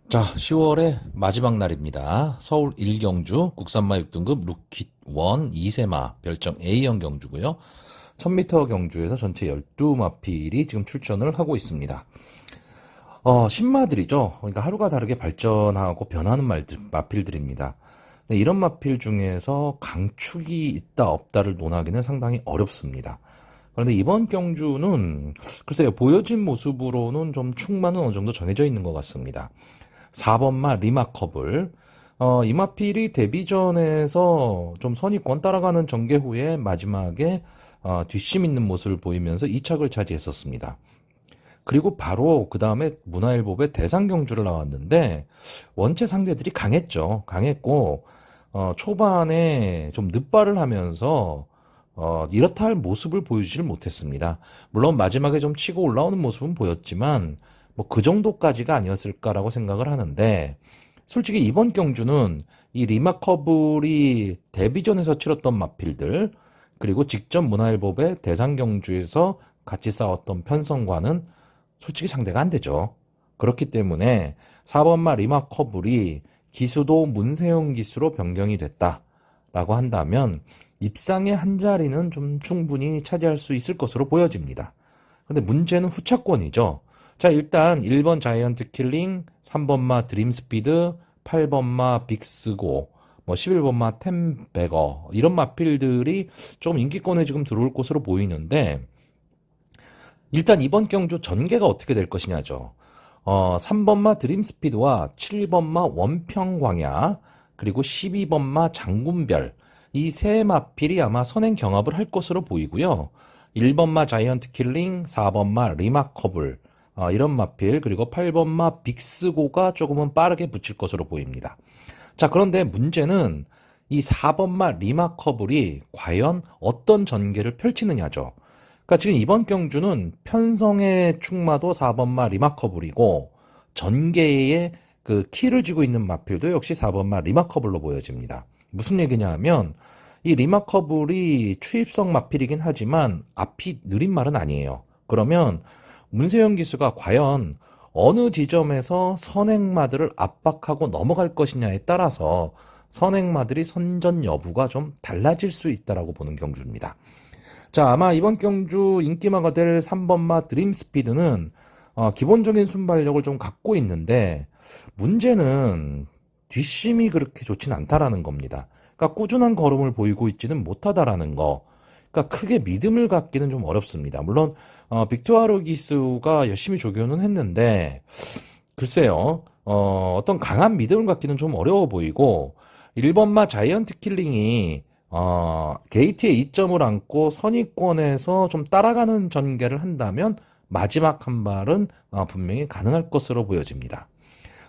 자, 10월의 마지막 날입니다. 서울 1경주 국산마 6등급 루킷 1 2세마 별정 A형 경주고요. 1000m 경주에서 전체 12마필이 지금 출전을 하고 있습니다. 신마들이죠. 그러니까 하루가 다르게 발전하고 변하는 마필들입니다. 네, 이런 마필 중에서 강축이 있다 없다를 논하기는 상당히 어렵습니다. 그런데 이번 경주는 글쎄요, 보여진 모습으로는 좀 축마는 어느 정도 정해져 있는 것 같습니다. 4번마 리마커블. 이마필이 데뷔전에서 좀 선입권 따라가는 전개 후에 마지막에 뒷심 있는 모습을 보이면서 2착을 차지했었습니다. 그리고 바로 그 다음에 문화일보의 대상경주를 나왔는데 원체 상대들이 강했죠. 강했고 초반에 좀 늑발을 하면서 이렇다 할 모습을 보여주질 못했습니다. 물론 마지막에 좀 치고 올라오는 모습은 보였지만 뭐 그 정도까지가 아니었을까라고 생각을 하는데, 솔직히 이번 경주는 이 리마커블이 데뷔전에서 치렀던 마필들, 그리고 직접 문화일보의 대상 경주에서 같이 싸웠던 편성과는 솔직히 상대가 안 되죠. 그렇기 때문에 4번마 리마커블이 기수도 문세영 기수로 변경이 됐다라고 한다면 입상의 한 자리는 좀 충분히 차지할 수 있을 것으로 보여집니다. 근데 문제는 후차권이죠. 자, 일단 1번 자이언트 킬링, 3번마 드림스피드, 8번마 빅스고, 뭐 11번마 템베거, 이런 마필들이 좀 인기권에 지금 들어올 것으로 보이는데, 일단 이번 경주 전개가 어떻게 될 것이냐죠. 3번마 드림스피드와 7번마 원평광야, 그리고 12번마 장군별, 이 세 마필이 아마 선행 경합을 할 것으로 보이고요. 1번마 자이언트 킬링, 4번마 리마커블, 이런 마필, 그리고 8번마 빅스고가 조금은 빠르게 붙일 것으로 보입니다. 자, 그런데 문제는 이 4번마 리마커블이 과연 어떤 전개를 펼치느냐죠. 그러니까 지금 이번 경주는 편성의 축마도 4번마 리마커블이고 전개의 그 키를 쥐고 있는 마필도 역시 4번마 리마커블로 보여집니다. 무슨 얘기냐 하면 이 리마커블이 추입성 마필이긴 하지만 앞이 느린 말은 아니에요. 그러면 문세영 기수가 과연 어느 지점에서 선행마들을 압박하고 넘어갈 것이냐에 따라서 선행마들이 선전 여부가 좀 달라질 수 있다라고 보는 경주입니다. 자, 아마 이번 경주 인기마가 될 3번마 드림스피드는 기본적인 순발력을 좀 갖고 있는데 문제는 뒷심이 그렇게 좋진 않다라는 겁니다. 그러니까 꾸준한 걸음을 보이고 있지는 못하다라는 거. 그러니까 크게 믿음을 갖기는 좀 어렵습니다. 물론 빅토아르 기수가 열심히 조교는 했는데 글쎄요. 어떤 강한 믿음을 갖기는 좀 어려워 보이고 1번마 자이언트 킬링이 게이트에 2점을 안고 선의권에서 좀 따라가는 전개를 한다면 마지막 한 발은 분명히 가능할 것으로 보여집니다.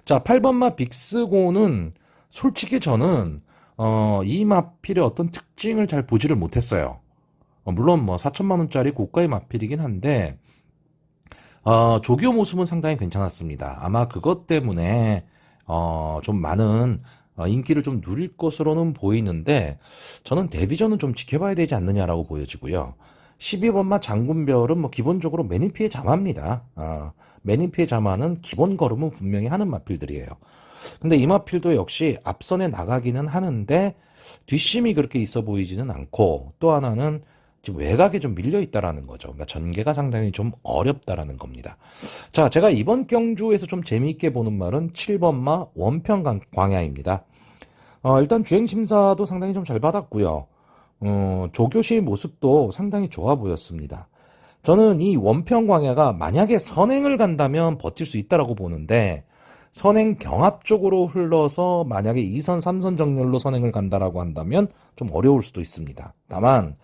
자, 8번마 빅스고는 솔직히 저는 이 마필의 어떤 특징을 잘 보지를 못했어요. 물론 뭐 4천만 원짜리 고가의 마필이긴 한데 조교 모습은 상당히 괜찮았습니다. 아마 그것 때문에 좀 많은 인기를 좀 누릴 것으로는 보이는데 저는 데뷔전은 좀 지켜봐야 되지 않느냐라고 보여지고요. 12번마 장군별은 뭐 기본적으로 매니피의 자마입니다. 매니피의 자마는 기본 걸음은 분명히 하는 마필들이에요. 근데 이 마필도 역시 앞선에 나가기는 하는데 뒷심이 그렇게 있어 보이지는 않고, 또 하나는 지금 외곽에 좀 밀려 있다라는 거죠. 그러니까 전개가 상당히 좀 어렵다라는 겁니다. 자, 제가 이번 경주에서 좀 재미있게 보는 말은 7번마 원평광야입니다. 일단 주행심사도 상당히 좀 잘 받았고요. 조교시 모습도 상당히 좋아 보였습니다. 저는 이 원평광야가 만약에 선행을 간다면 버틸 수 있다라고 보는데, 선행 경합 쪽으로 흘러서 만약에 2선, 3선 정렬로 선행을 간다라고 한다면 좀 어려울 수도 있습니다. 다만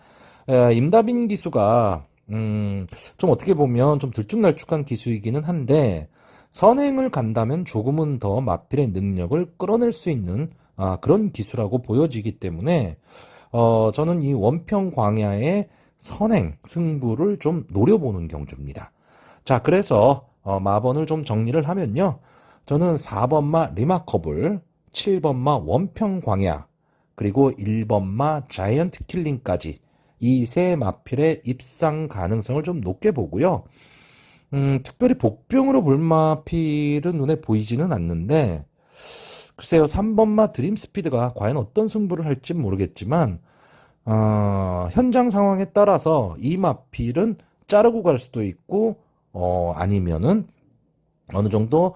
임다빈 기수가 좀 어떻게 보면 좀 들쭉날쭉한 기수이기는 한데 선행을 간다면 조금은 더 마필의 능력을 끌어낼 수 있는 그런 기수라고 보여지기 때문에 저는 이 원평광야의 선행 승부를 좀 노려보는 경주입니다. 자, 그래서 마번을 좀 정리를 하면요. 저는 4번마 리마커블, 7번마 원평광야, 그리고 1번마 자이언트 킬링까지 이 세 마필의 입상 가능성을 좀 높게 보고요. 특별히 복병으로 볼 마필은 눈에 보이지는 않는데, 글쎄요, 3번마 드림 스피드가 과연 어떤 승부를 할지 모르겠지만, 현장 상황에 따라서 이 마필은 자르고 갈 수도 있고, 아니면은 어느 정도,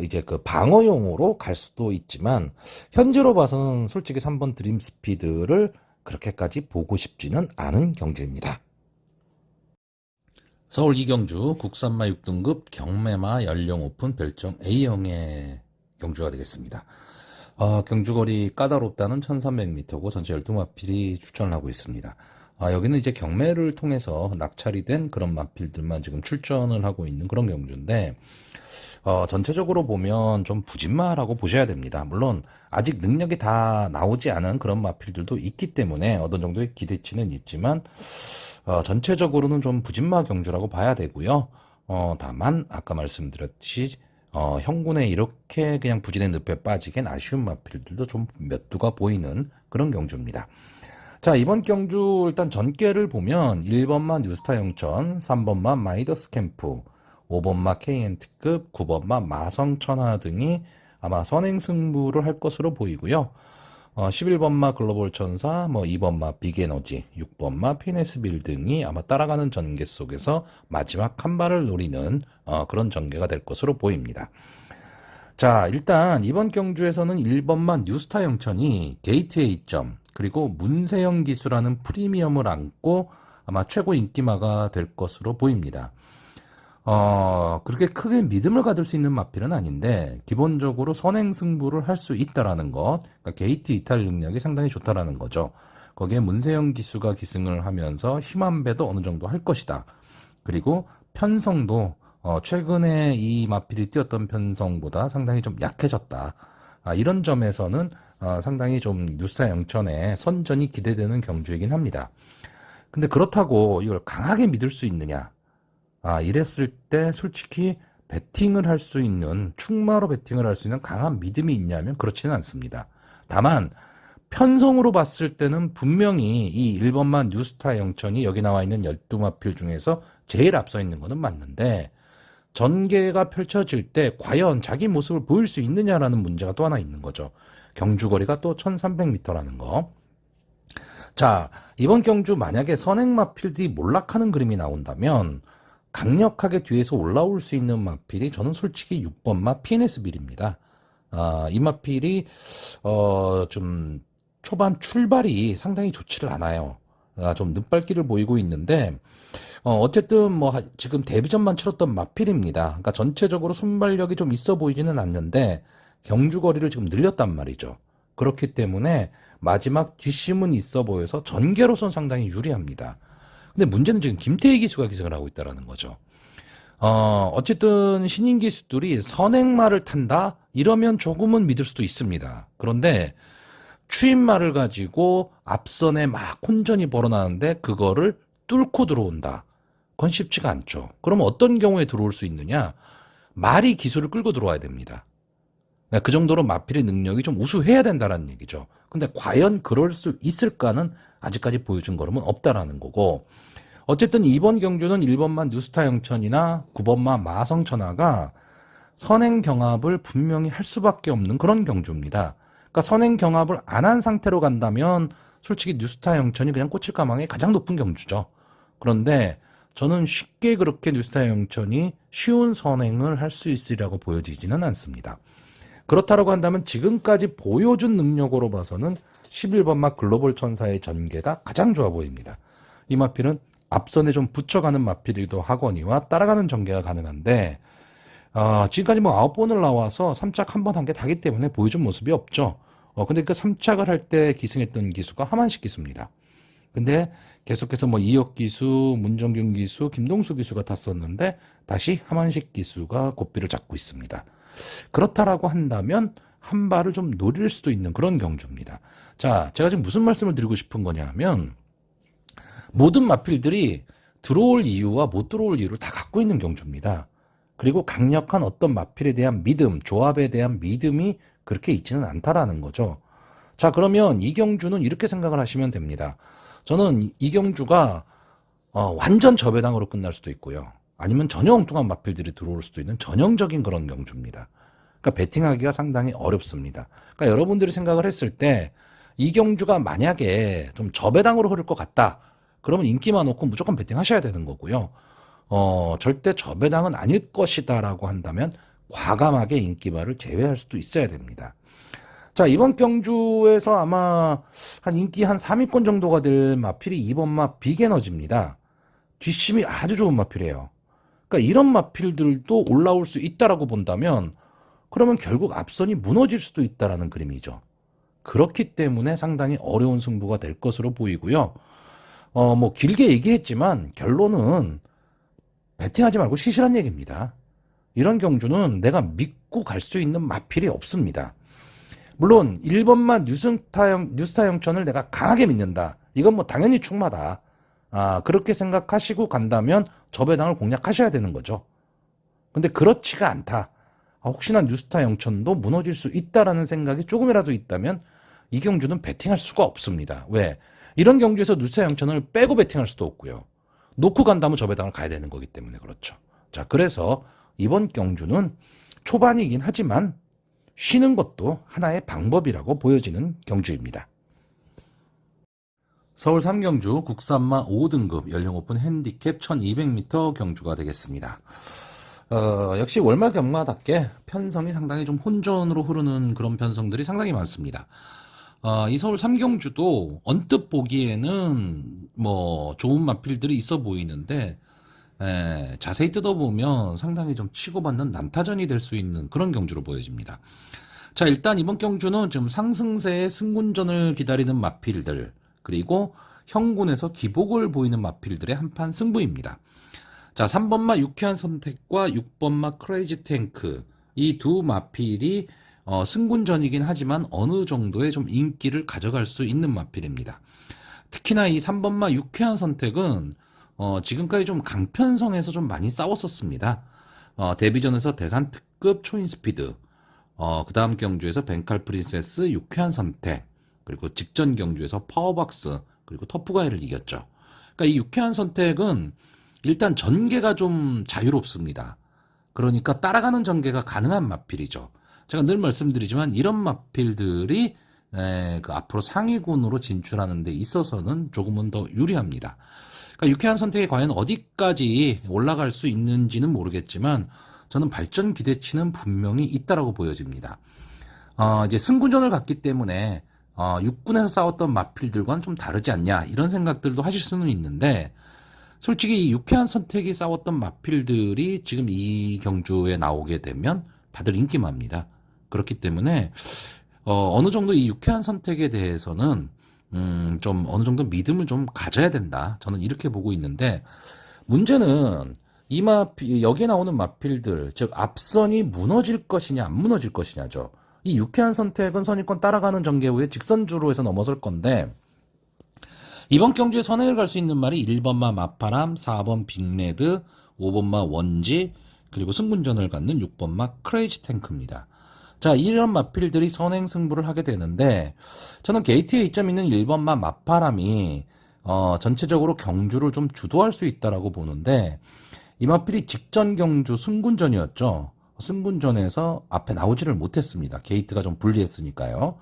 이제 그 방어용으로 갈 수도 있지만, 현재로 봐서는 솔직히 3번 드림 스피드를 그렇게까지 보고 싶지는 않은 경주입니다. 서울 이경주 국산마 6등급 경매마 연령 오픈 별정 A형의 경주가 되겠습니다. 경주거리 까다롭다는 1300m고 전체 12마필이 출전을 하고 있습니다. 여기는 이제 경매를 통해서 낙찰이 된 그런 마필들만 지금 출전을 하고 있는 그런 경주인데, 전체적으로 보면 좀 부진마라고 보셔야 됩니다. 물론 아직 능력이 다 나오지 않은 그런 마필들도 있기 때문에 어느 정도의 기대치는 있지만, 전체적으로는 좀 부진마 경주라고 봐야 되고요. 다만 아까 말씀드렸듯이 형군에 이렇게 그냥 부진의 늪에 빠지긴 아쉬운 마필들도 좀 몇 두가 보이는 그런 경주입니다. 자, 이번 경주 일단 전개를 보면 1번마 뉴스타 영천, 3번마 마이더스 캠프, 5번마 KNT급, 9번마 마성천하 등이 아마 선행 승부를 할 것으로 보이고요. 11번마 글로벌 천사, 2번마 빅에너지, 6번마 피네스빌 등이 아마 따라가는 전개 속에서 마지막 한 발을 노리는 그런 전개가 될 것으로 보입니다. 자, 일단 이번 경주에서는 1번마 뉴스타 영천이 게이트 A점, 그리고 문세영 기수라는 프리미엄을 안고 아마 최고 인기마가 될 것으로 보입니다. 그렇게 크게 믿음을 가질 수 있는 마필은 아닌데, 기본적으로 선행 승부를 할 수 있다라는 것, 그러니까 게이트 이탈 능력이 상당히 좋다라는 거죠. 거기에 문세영 기수가 기승을 하면서 힘한배도 어느 정도 할 것이다. 그리고 편성도, 최근에 이 마필이 뛰었던 편성보다 상당히 좀 약해졌다. 이런 점에서는, 상당히 좀 뉴스타 영천의 선전이 기대되는 경주이긴 합니다. 근데 그렇다고 이걸 강하게 믿을 수 있느냐? 이랬을 때 솔직히 배팅을 할 수 있는, 충마로 배팅을 할 수 있는 강한 믿음이 있냐면 그렇지는 않습니다. 다만 편성으로 봤을 때는 분명히 이 1번만 뉴스타 영천이 여기 나와 있는 12마필 중에서 제일 앞서 있는 것은 맞는데, 전개가 펼쳐질 때 과연 자기 모습을 보일 수 있느냐라는 문제가 또 하나 있는 거죠. 경주거리가 또 1300m라는 거. 자, 이번 경주 만약에 선행마필들이 몰락하는 그림이 나온다면 강력하게 뒤에서 올라올 수 있는 마필이 저는 솔직히 6번마 PNS빌입니다. 이 마필이 좀 초반 출발이 상당히 좋지를 않아요. 좀 늦발길을 보이고 있는데, 어쨌든 지금 데뷔전만 치렀던 마필입니다. 그러니까 전체적으로 순발력이 좀 있어 보이지는 않는데 경주거리를 지금 늘렸단 말이죠. 그렇기 때문에 마지막 뒷심은 있어 보여서 전개로선 상당히 유리합니다. 근데 문제는 지금 김태희 기수가 기승을 하고 있다는 거죠. 어쨌든 신인 기수들이 선행마를 탄다? 이러면 조금은 믿을 수도 있습니다. 그런데 추임마를 가지고 앞선에 막 혼전이 벌어나는데 그거를 뚫고 들어온다. 그건 쉽지가 않죠. 그러면 어떤 경우에 들어올 수 있느냐? 말이 기수를 끌고 들어와야 됩니다. 그 정도로 마필의 능력이 좀 우수해야 된다는 얘기죠. 근데 과연 그럴 수 있을까는 아직까지 보여준 거는 없다라는 거고, 어쨌든 이번 경주는 1번만 뉴스타 영천이나 9번만 마성천하가 선행 경합을 분명히 할 수밖에 없는 그런 경주입니다. 그러니까 선행 경합을 안 한 상태로 간다면 솔직히 뉴스타 영천이 그냥 꽂힐 가망이 가장 높은 경주죠. 그런데 저는 쉽게 그렇게 뉴스타 영천이 쉬운 선행을 할 수 있으리라고 보여지지는 않습니다. 그렇다고 한다면 지금까지 보여준 능력으로 봐서는 11번마 글로벌 천사의 전개가 가장 좋아 보입니다. 이 마필은 앞선에 좀 붙여가는 마필이기도 하거니와 따라가는 전개가 가능한데, 지금까지 9번을 나와서 3착 1번 한 게 다기 때문에 보여준 모습이 없죠. 근데 그 3착을 할 때 기승했던 기수가 하만식 기수입니다. 근데 계속해서 이혁 기수, 문정균 기수, 김동수 기수가 탔었는데 다시 하만식 기수가 고삐를 잡고 있습니다. 그렇다라고 한다면 한 발을 좀 노릴 수도 있는 그런 경주입니다. 자, 제가 지금 무슨 말씀을 드리고 싶은 거냐 하면, 모든 마필들이 들어올 이유와 못 들어올 이유를 다 갖고 있는 경주입니다. 그리고 강력한 어떤 마필에 대한 믿음, 조합에 대한 믿음이 그렇게 있지는 않다라는 거죠. 자, 그러면 이 경주는 이렇게 생각을 하시면 됩니다. 저는 이 경주가 완전 저배당으로 끝날 수도 있고요. 아니면 전혀 엉뚱한 마필들이 들어올 수도 있는 전형적인 그런 경주입니다. 그러니까 베팅하기가 상당히 어렵습니다. 그러니까 여러분들이 생각을 했을 때 이 경주가 만약에 좀 저배당으로 흐를 것 같다. 그러면 인기만 놓고 무조건 베팅하셔야 되는 거고요. 절대 저배당은 아닐 것이다라고 한다면 과감하게 인기마를 제외할 수도 있어야 됩니다. 자, 이번 경주에서 아마 한 인기 한 3위권 정도가 될 마필이 2번 마 빅에너지입니다. 뒷심이 아주 좋은 마필이에요. 그러니까 이런 마필들도 올라올 수 있다라고 본다면 그러면 결국 앞선이 무너질 수도 있다라는 그림이죠. 그렇기 때문에 상당히 어려운 승부가 될 것으로 보이고요. 뭐 길게 얘기했지만 결론은 베팅하지 말고 쉬시란 얘기입니다. 이런 경주는 내가 믿고 갈 수 있는 마필이 없습니다. 물론 1번만 뉴스타 영천을 내가 강하게 믿는다. 이건 뭐 당연히 충마다. 그렇게 생각하시고 간다면 저배당을 공략하셔야 되는 거죠. 근데 그렇지가 않다. 혹시나 뉴스타 영천도 무너질 수 있다라는 생각이 조금이라도 있다면 이 경주는 베팅할 수가 없습니다. 왜? 이런 경주에서 뉴스타 영천을 빼고 베팅할 수도 없고요. 놓고 간다면 저배당을 가야 되는 거기 때문에 그렇죠. 자, 그래서 이번 경주는 초반이긴 하지만 쉬는 것도 하나의 방법이라고 보여지는 경주입니다. 서울 3경주 국산마 5등급 연령 오픈 핸디캡 1200m 경주가 되겠습니다. 역시 월말 경마답게 편성이 상당히 좀 혼전으로 흐르는 그런 편성들이 상당히 많습니다. 이 서울 3경주도 언뜻 보기에는 뭐 좋은 마필들이 있어 보이는데 자세히 뜯어보면 상당히 좀 치고받는 난타전이 될 수 있는 그런 경주로 보여집니다. 자, 일단 이번 경주는 지금 상승세의 승군전을 기다리는 마필들, 그리고 형군에서 기복을 보이는 마필들의 한판 승부입니다. 자, 3번마 유쾌한 선택과 6번마 크레이지 탱크, 이 두 마필이 승군전이긴 하지만 어느 정도의 좀 인기를 가져갈 수 있는 마필입니다. 특히나 이 3번마 유쾌한 선택은 지금까지 좀 강편성에서 좀 많이 싸웠었습니다. 데뷔전에서 대산 특급 초인스피드, 그 다음 경주에서 벤칼 프린세스 유쾌한 선택, 그리고 직전 경주에서 파워박스, 그리고 터프가이를 이겼죠. 그러니까 이 유쾌한 선택은 일단 전개가 좀 자유롭습니다. 그러니까 따라가는 전개가 가능한 마필이죠. 제가 늘 말씀드리지만 이런 마필들이 그 앞으로 상위군으로 진출하는 데 있어서는 조금은 더 유리합니다. 그러니까 유쾌한 선택이 과연 어디까지 올라갈 수 있는지는 모르겠지만 저는 발전 기대치는 분명히 있다라고 보여집니다. 이제 승군전을 갔기 때문에 육군에서 싸웠던 마필들과는 좀 다르지 않냐 이런 생각들도 하실 수는 있는데 솔직히 이 유쾌한 선택이 싸웠던 마필들이 지금 이 경주에 나오게 되면 다들 인기마입니다. 그렇기 때문에 어느 정도 이 유쾌한 선택에 대해서는 좀 어느 정도 믿음을 좀 가져야 된다. 저는 이렇게 보고 있는데 문제는 이 마필 여기에 나오는 마필들 즉 앞선이 무너질 것이냐 안 무너질 것이냐죠. 이 유쾌한 선택은 선입권 따라가는 전개 후에 직선주로 해서 넘어설 건데 이번 경주에 선행을 갈 수 있는 말이 1번마 마파람, 4번 빅레드, 5번마 원지, 그리고 승군전을 갖는 6번마 크레이지 탱크입니다. 자, 이런 마필들이 선행 승부를 하게 되는데 저는 게이트에 이점 있는 1번마 마파람이 전체적으로 경주를 좀 주도할 수 있다라고 보는데 이 마필이 직전 경주 승군전이었죠. 승군전에서 앞에 나오지를 못했습니다. 게이트가 좀 불리했으니까요.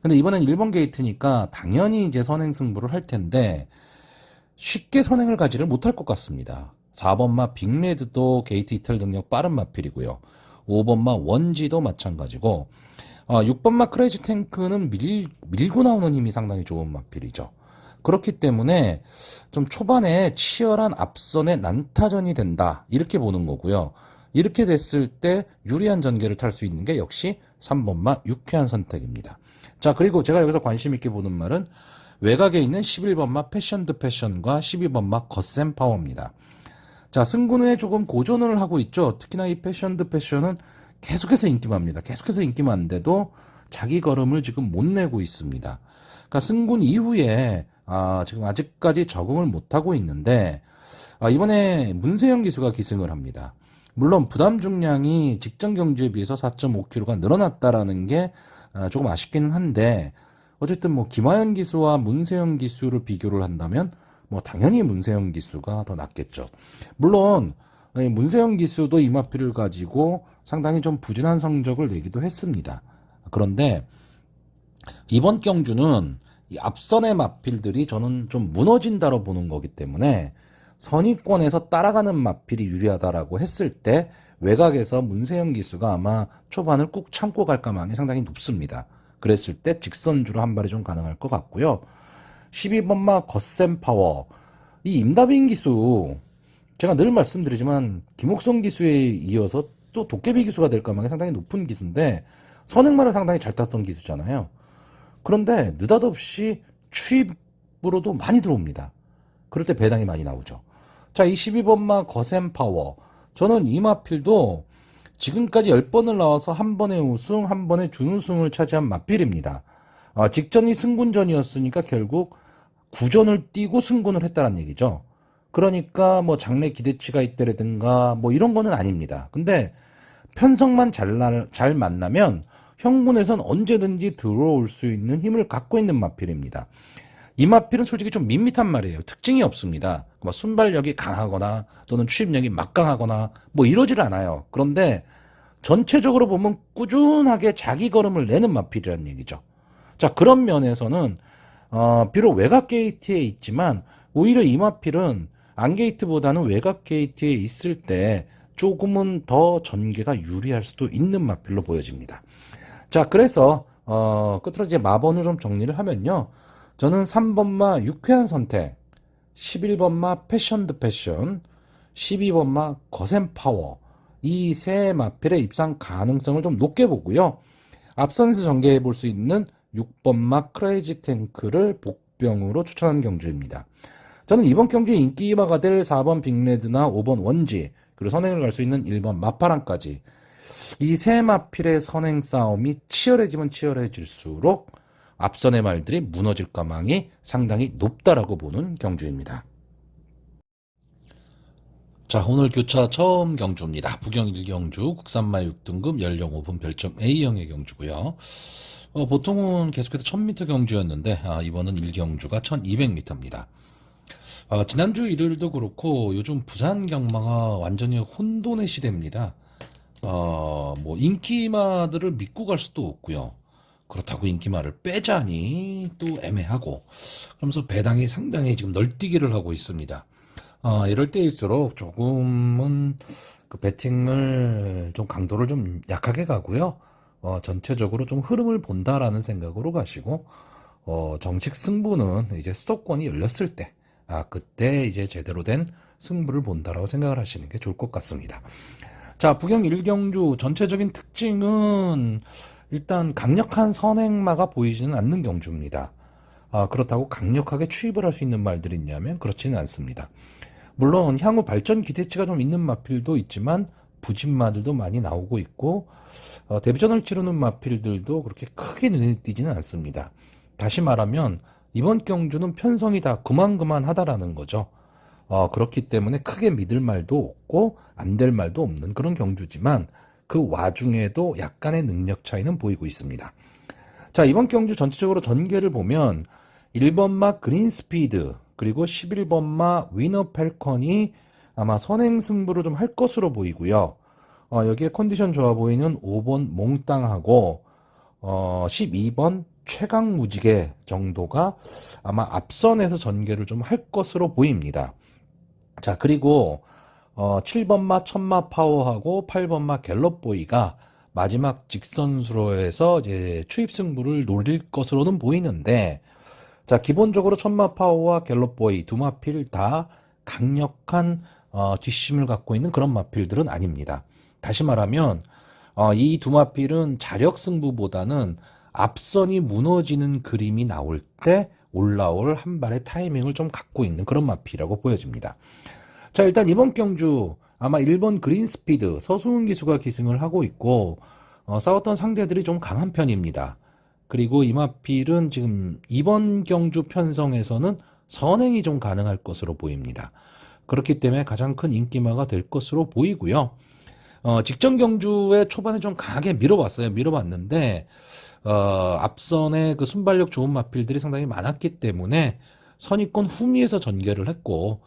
근데 이번엔 1번 게이트니까 당연히 이제 선행 승부를 할 텐데 쉽게 선행을 가지를 못할 것 같습니다. 4번마 빅레드도 게이트 이탈 능력 빠른 마필이고요. 5번마 원지도 마찬가지고 6번마 크레이지 탱크는 밀고 나오는 힘이 상당히 좋은 마필이죠. 그렇기 때문에 좀 초반에 치열한 앞선의 난타전이 된다 이렇게 보는 거고요. 이렇게 됐을 때 유리한 전개를 탈 수 있는 게 역시 3번마 유쾌한 선택입니다. 자, 그리고 제가 여기서 관심 있게 보는 말은 외곽에 있는 11번마 패션 드 패션과 12번마 거센 파워입니다. 자, 승군 후에 조금 고전을 하고 있죠. 특히나 이 패션 드 패션은 계속해서 인기만입니다. 계속해서 인기만인데도 자기 걸음을 지금 못 내고 있습니다. 그러니까 승군 이후에 지금 아직까지 적응을 못하고 있는데 이번에 문세영 기수가 기승을 합니다. 물론 부담 중량이 직전 경주에 비해서 4.5kg가 늘어났다라는 게 조금 아쉽기는 한데 어쨌든 뭐 김하연 기수와 문세영 기수를 비교를 한다면 뭐 당연히 문세영 기수가 더 낫겠죠. 물론 문세영 기수도 이 마필을 가지고 상당히 좀 부진한 성적을 내기도 했습니다. 그런데 이번 경주는 이 앞선의 마필들이 저는 좀 무너진다로 보는 거기 때문에 선의권에서 따라가는 마필이 유리하다라고 했을 때 외곽에서 문세영 기수가 아마 초반을 꾹 참고 갈 가망이 상당히 높습니다. 그랬을 때 직선주로 한 발이 좀 가능할 것 같고요. 12번마 거센 파워. 이 임다빈 기수, 제가 늘 말씀드리지만 김옥성 기수에 이어서 또 도깨비 기수가 될 가망이 상당히 높은 기수인데 선행마를 상당히 잘 탔던 기수잖아요. 그런데 느닷없이 추입으로도 많이 들어옵니다. 그럴 때 배당이 많이 나오죠. 자, 이 12번마 거센 파워. 저는 이 마필도 지금까지 10번을 나와서 한 번의 우승, 한 번의 준우승을 차지한 마필입니다. 직전이 승군전이었으니까 결국 구전을 뛰고 승군을 했다는 얘기죠. 그러니까 뭐 장래 기대치가 있다라든가 뭐 이런 거는 아닙니다. 근데 편성만 잘 만나면 형군에선 언제든지 들어올 수 있는 힘을 갖고 있는 마필입니다. 이 마필은 솔직히 좀 밋밋한 말이에요. 특징이 없습니다. 뭐 순발력이 강하거나 또는 추입력이 막강하거나 뭐 이러질 않아요. 그런데 전체적으로 보면 꾸준하게 자기 걸음을 내는 마필이라는 얘기죠. 자, 그런 면에서는 비록 외곽 게이트에 있지만 오히려 이 마필은 안 게이트보다는 외곽 게이트에 있을 때 조금은 더 전개가 유리할 수도 있는 마필로 보여집니다. 자, 그래서 끝으로 이제 마번을 좀 정리를 하면요. 저는 3번마 유쾌한 선택, 11번마 패션 드 패션, 12번마 거센 파워, 이 세 마필의 입상 가능성을 좀 높게 보고요. 앞선에서 전개해 볼 수 있는 6번마 크레이지 탱크를 복병으로 추천하는 경주입니다. 저는 이번 경주에 인기마가 될 4번 빅레드나 5번 원지, 그리고 선행을 갈 수 있는 1번 마파랑까지 이 세 마필의 선행 싸움이 치열해지면 치열해질수록 앞선의 말들이 무너질 가망이 상당히 높다라고 보는 경주입니다. 자, 오늘 교차 처음 경주입니다. 부경 1경주 국산마 6등급 연령 5분 별점 A형의 경주고요. 보통은 계속해서 1000m 경주였는데 이번은 1경주가 1200m입니다. 지난주 일요일도 그렇고 요즘 부산 경마가 완전히 혼돈의 시대입니다. 뭐 인기마들을 믿고 갈 수도 없고요. 그렇다고 인기마를 빼자니 또 애매하고 그러면서 배당이 상당히 지금 널뛰기를 하고 있습니다. 이럴 때일수록 조금은 그 배팅을 좀 강도를 좀 약하게 가고요. 전체적으로 좀 흐름을 본다라는 생각으로 가시고 정식 승부는 이제 수도권이 열렸을 때 그때 이제 제대로 된 승부를 본다라고 생각을 하시는 게 좋을 것 같습니다. 자, 부경 1경주 전체적인 특징은 일단 강력한 선행마가 보이지는 않는 경주입니다. 그렇다고 강력하게 추입을 할 수 있는 말들이 있냐면 그렇지는 않습니다. 물론 향후 발전 기대치가 좀 있는 마필도 있지만 부진마들도 많이 나오고 있고 데뷔전을 치르는 마필들도 그렇게 크게 눈에 띄지는 않습니다. 다시 말하면 이번 경주는 편성이 다 그만하다라는 거죠. 그렇기 때문에 크게 믿을 말도 없고 안 될 말도 없는 그런 경주지만 그 와중에도 약간의 능력 차이는 보이고 있습니다. 자, 이번 경주 전체적으로 전개를 보면 1번마 그린스피드 그리고 11번마 위너 펠컨이 아마 선행 승부를 좀 할 것으로 보이고요. 여기에 컨디션 좋아 보이는 5번 몽땅하고 12번 최강 무지개 정도가 아마 앞선에서 전개를 좀 할 것으로 보입니다. 자, 그리고 7번마 천마 파워하고 8번마 갤럽보이가 마지막 직선수로에서 이제 추입 승부를 노릴 것으로는 보이는데, 자, 기본적으로 천마 파워와 갤럽보이 두 마필 다 강력한 뒷심을 갖고 있는 그런 마필들은 아닙니다. 다시 말하면 이 두 마필은 자력 승부보다는 앞선이 무너지는 그림이 나올 때 올라올 한 발의 타이밍을 좀 갖고 있는 그런 마필이라고 보여집니다. 자, 일단 이번 경주 아마 1번 그린스피드 서수은 기수가 기승을 하고 있고 싸웠던 상대들이 좀 강한 편입니다. 그리고 이 마필은 지금 이번 경주 편성에서는 선행이 좀 가능할 것으로 보입니다. 그렇기 때문에 가장 큰 인기마가 될 것으로 보이고요. 직전 경주에 초반에 좀 강하게 밀어봤는데 앞선에 그 순발력 좋은 마필들이 상당히 많았기 때문에 선의권 후미에서 전개를 했고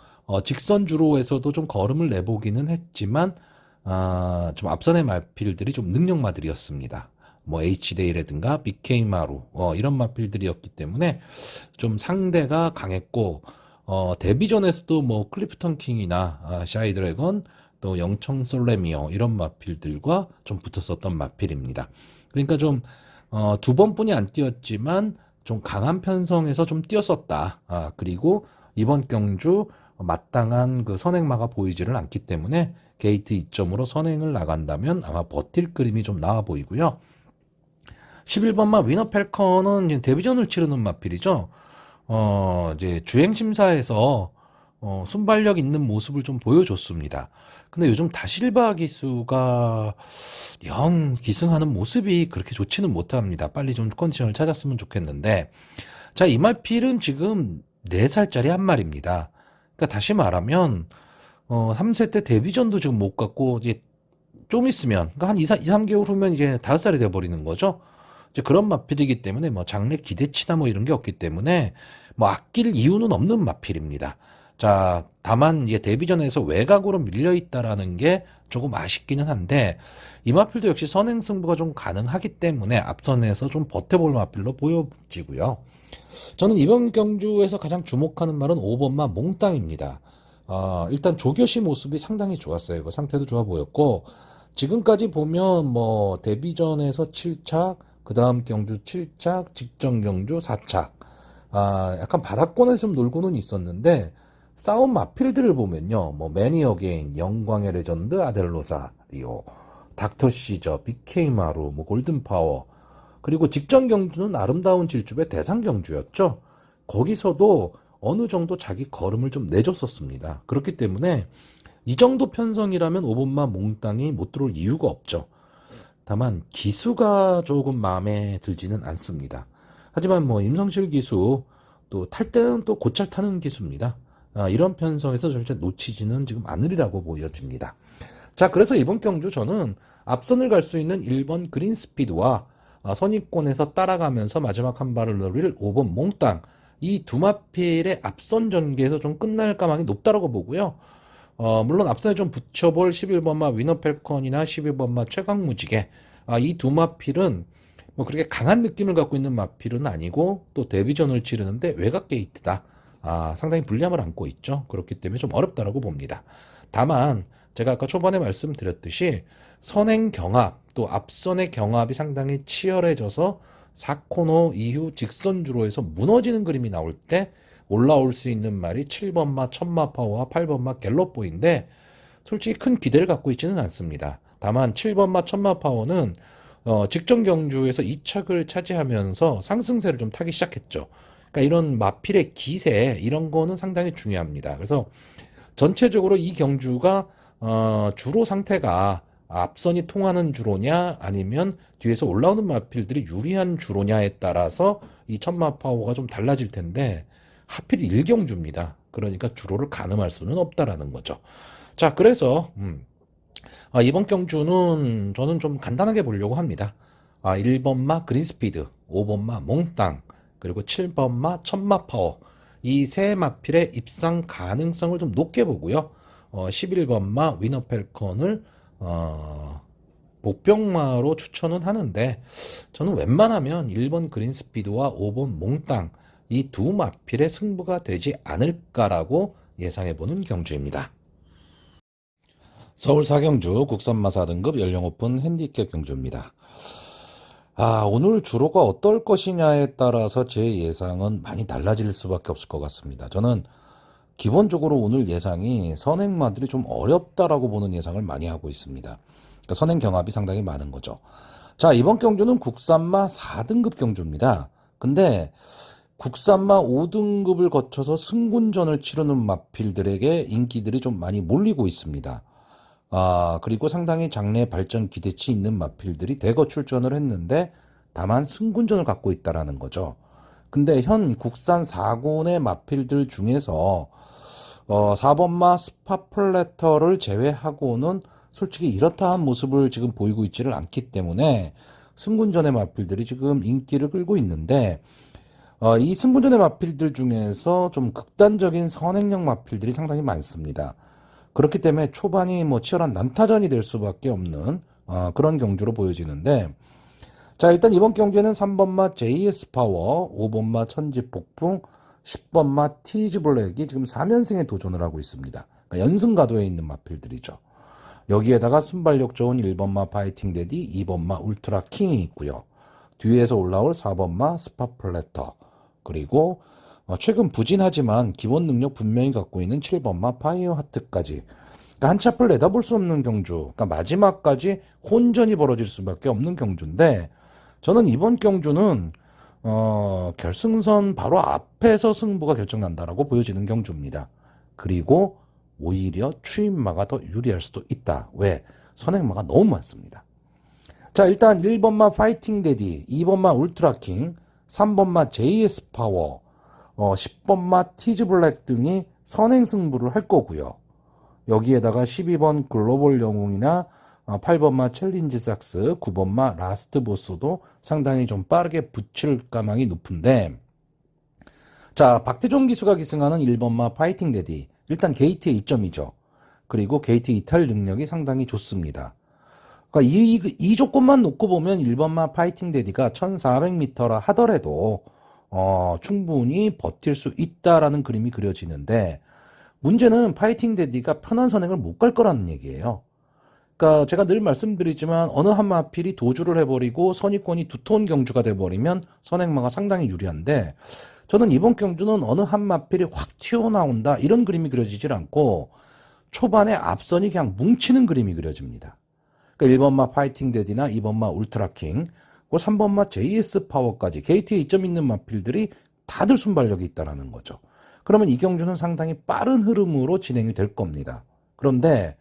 직선 주로에서도 좀 걸음을 내보기는 했지만 좀 앞선의 마필들이 좀 능력마들이었습니다. 뭐 H데이라든가 BK마루 이런 마필들이었기 때문에 좀 상대가 강했고 데뷔전에서도 뭐 클리프턴 킹이나 샤이 드래곤 또 영청 솔레미오 이런 마필들과 좀 붙었었던 마필입니다. 그러니까 좀 두 번뿐이 안 뛰었지만 좀 강한 편성에서 좀 뛰었었다. 그리고 이번 경주 마땅한 그 선행마가 보이지를 않기 때문에 게이트 2점으로 선행을 나간다면 아마 버틸 그림이 좀 나와 보이고요. 11번마 위너 펠컨은 이제 데뷔전을 치르는 마필이죠. 이제 주행심사에서 순발력 있는 모습을 좀 보여줬습니다. 근데 요즘 다실바 기수가 영 기승하는 모습이 그렇게 좋지는 못합니다. 빨리 좀 컨디션을 찾았으면 좋겠는데, 자, 이 마필은 지금 4살짜리 한 마리입니다. 그러니까 다시 말하면 3세 때 데뷔전도 지금 못 갔고 이제 좀 있으면 그러니까 한 2, 3개월 후면 이제 5살이 돼 버리는 거죠. 이제 그런 마필이기 때문에 뭐 장래 기대치나 뭐 이런 게 없기 때문에 뭐 아낄 이유는 없는 마필입니다. 자, 다만 이제 데뷔전에서 외곽으로 밀려 있다라는 게 조금 아쉽기는 한데 이 마필도 역시 선행 승부가 좀 가능하기 때문에 앞선에서 좀 버텨볼 마필로 보여지고요. 저는 이번 경주에서 가장 주목하는 말은 5번마 몽땅입니다. 일단 조교시 모습이 상당히 좋았어요. 그 상태도 좋아 보였고 지금까지 보면 뭐 데뷔전에서 7착, 그 다음 경주 7착, 직전 경주 4착. 약간 바닥권에서 좀 놀고는 있었는데 싸움 마필들을 보면요. 뭐 매니 어게인, 영광의 레전드, 아델로사리오, 닥터 시저, BK마루, 뭐 골든파워, 그리고 직전 경주는 아름다운 질주의 대상 경주였죠. 거기서도 어느 정도 자기 걸음을 좀 내줬었습니다. 그렇기 때문에 이 정도 편성이라면 5번마 몽땅이 못 들어올 이유가 없죠. 다만 기수가 조금 마음에 들지는 않습니다. 하지만 뭐 임성실 기수 또 탈 때는 또 곧잘 타는 기수입니다. 이런 편성에서 절대 놓치지는 지금 않으리라고 보여집니다. 자, 그래서 이번 경주 저는 앞선을 갈 수 있는 1번 그린 스피드와 선입권에서 따라가면서 마지막 한 발을 노릴 5번 몽땅 이 두 마필의 앞선 전개에서 좀 끝날 가망이 높다라고 보고요. 물론 앞선에 좀 붙여볼 11번마 위너 펠컨이나 12번마 최강무지개 이 두 마필은 뭐 그렇게 강한 느낌을 갖고 있는 마필은 아니고 또 데뷔전을 치르는데 외곽 게이트다. 상당히 불리함을 안고 있죠. 그렇기 때문에 좀 어렵다라고 봅니다. 다만 제가 아까 초반에 말씀드렸듯이 선행 경합 또 앞선의 경합이 상당히 치열해져서 4코너 이후 직선 주로에서 무너지는 그림이 나올 때 올라올 수 있는 말이 7번마 천마 파워와 8번마 갤럽보인데 솔직히 큰 기대를 갖고 있지는 않습니다. 다만 7번마 천마 파워는 직전 경주에서 2착을 차지하면서 상승세를 좀 타기 시작했죠. 그러니까 이런 마필의 기세 이런 거는 상당히 중요합니다. 그래서 전체적으로 이 경주가 주로 상태가 앞선이 통하는 주로냐 아니면 뒤에서 올라오는 마필들이 유리한 주로냐에 따라서 이 천마 파워가 좀 달라질 텐데 하필 1경주입니다. 그러니까 주로를 가늠할 수는 없다라는 거죠. 자, 그래서 이번 경주는 저는 좀 간단하게 보려고 합니다. 1번마 그린스피드, 5번마 몽땅, 그리고 7번마 천마 파워 이 세 마필의 입상 가능성을 좀 높게 보고요. 11번마 위너 펠컨을 복병마로 추천은 하는데 저는 웬만하면 1번 그린스피드와 5번 몽땅 이 두 마필의 승부가 되지 않을까라고 예상해보는 경주입니다. 서울 4경주 국산마 4등급 연령 오픈 핸디캡 경주입니다. 오늘 주로가 어떨 것이냐에 따라서 제 예상은 많이 달라질 수밖에 없을 것 같습니다. 저는 기본적으로 오늘 예상이 선행마들이 좀 어렵다라고 보는 예상을 많이 하고 있습니다. 그러니까 선행 경합이 상당히 많은 거죠. 자, 이번 경주는 국산마 4등급 경주입니다. 근데 국산마 5등급을 거쳐서 승군전을 치르는 마필들에게 인기들이 좀 많이 몰리고 있습니다. 그리고 상당히 장래 발전 기대치 있는 마필들이 대거 출전을 했는데 다만 승군전을 갖고 있다라는 거죠. 근데 현 국산 4군의 마필들 중에서 4번마 스파플래터를 제외하고는 솔직히 이렇다 한 모습을 지금 보이고 있지를 않기 때문에 승군전의 마필들이 지금 인기를 끌고 있는데 이 승부전의 마필들 중에서 좀 극단적인 선행력 마필들이 상당히 많습니다. 그렇기 때문에 초반이 뭐 치열한 난타전이 될 수밖에 없는 그런 경주로 보여지는데, 자, 일단 이번 경기에는 3번마 JS 파워, 5번마 천지폭풍, 10번마 티즈 블랙이 지금 3연승에 도전을 하고 있습니다. 그러니까 연승 가도에 있는 마필들이죠. 여기에다가 순발력 좋은 1번마 파이팅 데디, 2번마 울트라 킹이 있고요. 뒤에서 올라올 4번마 스파 플래터, 그리고 최근 부진하지만 기본 능력 분명히 갖고 있는 7번마 파이어 하트까지, 그러니까 한 치 앞을 내다볼 수 없는 경주, 그러니까 마지막까지 혼전이 벌어질 수밖에 없는 경주인데, 저는 이번 경주는 결승선 바로 앞에서 승부가 결정난다라고 보여지는 경주입니다. 그리고 오히려 추임마가 더 유리할 수도 있다. 왜? 선행마가 너무 많습니다. 자, 일단 1번마 파이팅 데디, 2번마 울트라킹, 3번마 JS 파워, 10번마 티즈 블랙 등이 선행 승부를 할 거고요. 여기에다가 12번 글로벌 영웅이나 8번마 챌린지 삭스, 9번마 라스트 보스도 상당히 좀 빠르게 붙일 가망이 높은데, 자, 박태종 기수가 기승하는 1번마 파이팅 데디, 일단 게이트의 이점이죠. 그리고 게이트 이탈 능력이 상당히 좋습니다. 그러니까 이 조건만 놓고 보면 1번마 파이팅 데디가 1400m라 하더라도 충분히 버틸 수 있다라는 그림이 그려지는데, 문제는 파이팅 데디가 편한 선행을 못 갈 거라는 얘기예요. 그러니까 제가 늘 말씀드리지만 어느 한 마필이 도주를 해버리고 선입권이 두터운 경주가 돼버리면 선행마가 상당히 유리한데, 저는 이번 경주는 어느 한 마필이 확 튀어나온다 이런 그림이 그려지질 않고 초반에 앞선이 그냥 뭉치는 그림이 그려집니다. 그러니까 1번마 파이팅 데디나 2번마 울트라킹, 3번마 JS 파워까지 게이트에 이점 있는 마필들이 다들 순발력이 있다는 거죠. 그러면 이 경주는 상당히 빠른 흐름으로 진행이 될 겁니다. 그런데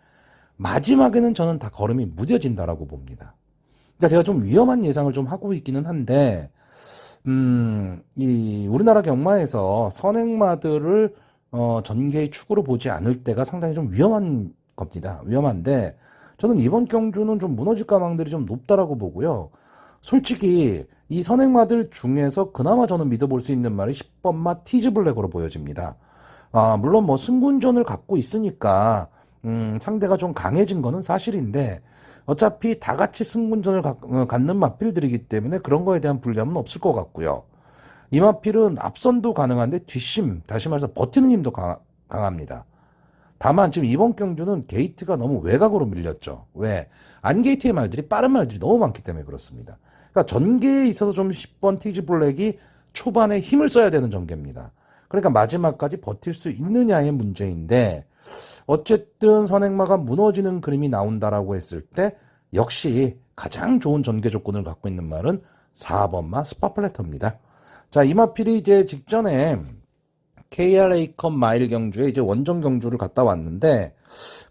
마지막에는 저는 다 걸음이 무뎌진다라고 봅니다. 그러니까 제가 좀 위험한 예상을 좀 하고 있기는 한데, 이 우리나라 경마에서 선행마들을 전개의 축으로 보지 않을 때가 상당히 좀 위험한 겁니다. 위험한데 저는 이번 경주는 좀 무너질 가망들이 좀 높다라고 보고요. 솔직히 이 선행마들 중에서 그나마 저는 믿어볼 수 있는 말이 10번마 티즈 블랙으로 보여집니다. 물론 뭐 승군전을 갖고 있으니까 상대가 좀 강해진 거는 사실인데, 어차피 다 같이 승군전을 갖는 마필들이기 때문에 그런 거에 대한 불리함은 없을 것 같고요. 이 마필은 앞선도 가능한데 뒷심, 다시 말해서 버티는 힘도 강합니다. 다만 지금 이번 경주는 게이트가 너무 외곽으로 밀렸죠. 왜? 안게이트의 말들이 빠른 말들이 너무 많기 때문에 그렇습니다. 그러니까 전개에 있어서 좀 10번 티즈 블랙이 초반에 힘을 써야 되는 전개입니다. 그러니까 마지막까지 버틸 수 있느냐의 문제인데, 어쨌든 선행마가 무너지는 그림이 나온다라고 했을 때 역시 가장 좋은 전개 조건을 갖고 있는 말은 4번마 스파플래터입니다. 자, 이 마필이 이제 직전에 KRA컵 마일 경주에 이제 원정 경주를 갔다 왔는데,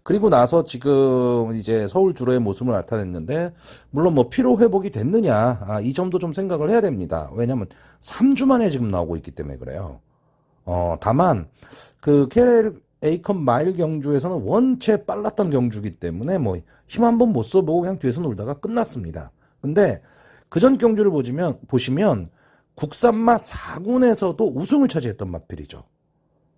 그리고 나서 지금 이제 서울 주로의 모습을 나타냈는데, 물론 뭐 피로 회복이 됐느냐, 이 점도 좀 생각을 해야 됩니다. 왜냐면 3주 만에 지금 나오고 있기 때문에 그래요. 다만 그 KRA컵 마일 경주에서는 원체 빨랐던 경주기 때문에 뭐 힘 한 번 못 써보고 그냥 뒤에서 놀다가 끝났습니다. 근데 그전 경주를 보시면 국산마 4군에서도 우승을 차지했던 마필이죠.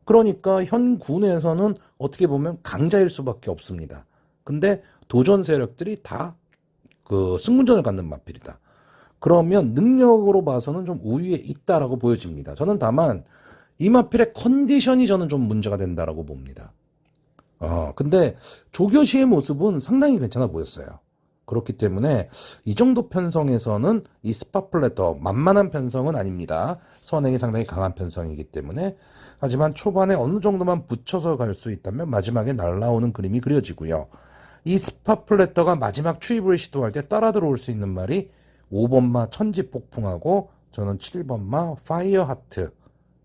그러니까 현 군에서는 어떻게 보면 강자일 수밖에 없습니다. 근데 도전 세력들이 다 그 승문전을 갖는 마필이다. 그러면 능력으로 봐서는 좀 우위에 있다라고 보여집니다. 저는 다만 이 마필의 컨디션이 저는 좀 문제가 된다라고 봅니다. 근데 조교시의 모습은 상당히 괜찮아 보였어요. 그렇기 때문에 이 정도 편성에서는 이 스파플래터 만만한 편성은 아닙니다. 선행이 상당히 강한 편성이기 때문에. 하지만 초반에 어느 정도만 붙여서 갈 수 있다면 마지막에 날라오는 그림이 그려지고요. 이 스파플래터가 마지막 추입을 시도할 때 따라 들어올 수 있는 말이 5번마 천지폭풍하고 저는 7번마 파이어 하트,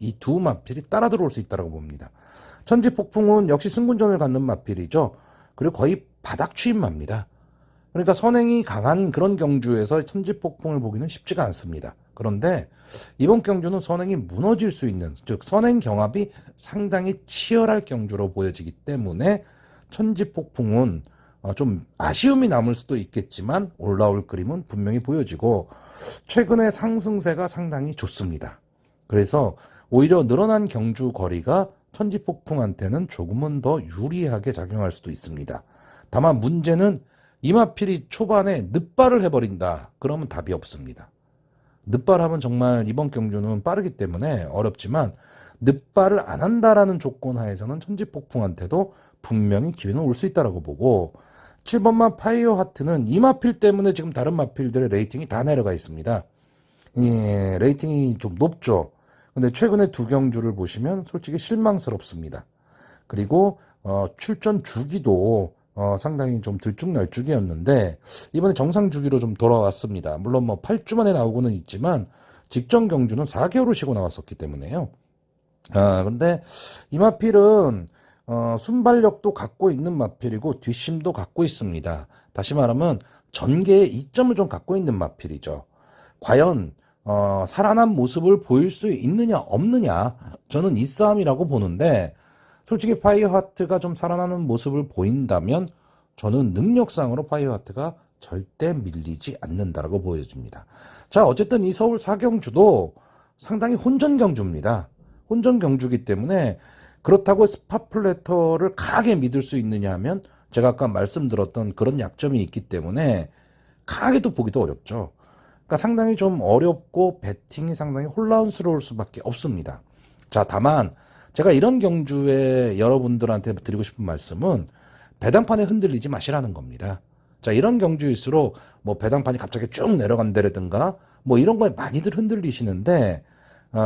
이 두 마필이 따라 들어올 수 있다고 봅니다. 천지폭풍은 역시 승군전을 갖는 마필이죠. 그리고 거의 바닥 추입마입니다. 그러니까 선행이 강한 그런 경주에서 천지폭풍을 보기는 쉽지가 않습니다. 그런데 이번 경주는 선행이 무너질 수 있는, 즉 선행 경합이 상당히 치열할 경주로 보여지기 때문에 천지폭풍은 좀 아쉬움이 남을 수도 있겠지만 올라올 그림은 분명히 보여지고 최근의 상승세가 상당히 좋습니다. 그래서 오히려 늘어난 경주 거리가 천지폭풍한테는 조금은 더 유리하게 작용할 수도 있습니다. 다만 문제는 이마필이 초반에 늑발을 해버린다. 그러면 답이 없습니다. 늑발하면 정말 이번 경주는 빠르기 때문에 어렵지만 늑발을 안 한다라는 조건 하에서는 천지폭풍한테도 분명히 기회는 올 수 있다라고 보고 7번마 파이어 하트는 이마필 때문에 지금 다른 마필들의 레이팅이 다 내려가 있습니다. 예, 레이팅이 좀 높죠. 근데 최근에 두 경주를 보시면 솔직히 실망스럽습니다. 그리고 출전 주기도 상당히 좀 들쭉날쭉이었는데 이번에 정상 주기로 좀 돌아왔습니다. 물론 뭐 8주 만에 나오고는 있지만 직전 경주는 4개월을 쉬고 나왔었기 때문에요. 근데 이 마필은 순발력도 갖고 있는 마필이고 뒷심도 갖고 있습니다. 다시 말하면 전개의 이점을 좀 갖고 있는 마필이죠. 과연 살아난 모습을 보일 수 있느냐 없느냐 저는 이 싸움이라고 보는데 솔직히 파이어하트가 좀 살아나는 모습을 보인다면 저는 능력상으로 파이어하트가 절대 밀리지 않는다라고 보여집니다. 자, 어쨌든 이 서울 사경주도 상당히 혼전 경주입니다. 혼전 경주기 때문에 그렇다고 스파플래터를 강하게 믿을 수 있느냐 하면 제가 아까 말씀드렸던 그런 약점이 있기 때문에 강하게도 보기도 어렵죠. 그러니까 상당히 좀 어렵고 배팅이 상당히 혼란스러울 수밖에 없습니다. 자, 다만 제가 이런 경주에 여러분들한테 드리고 싶은 말씀은 배당판에 흔들리지 마시라는 겁니다. 자, 이런 경주일수록 뭐 배당판이 갑자기 쭉 내려간다라든가 뭐 이런 거에 많이들 흔들리시는데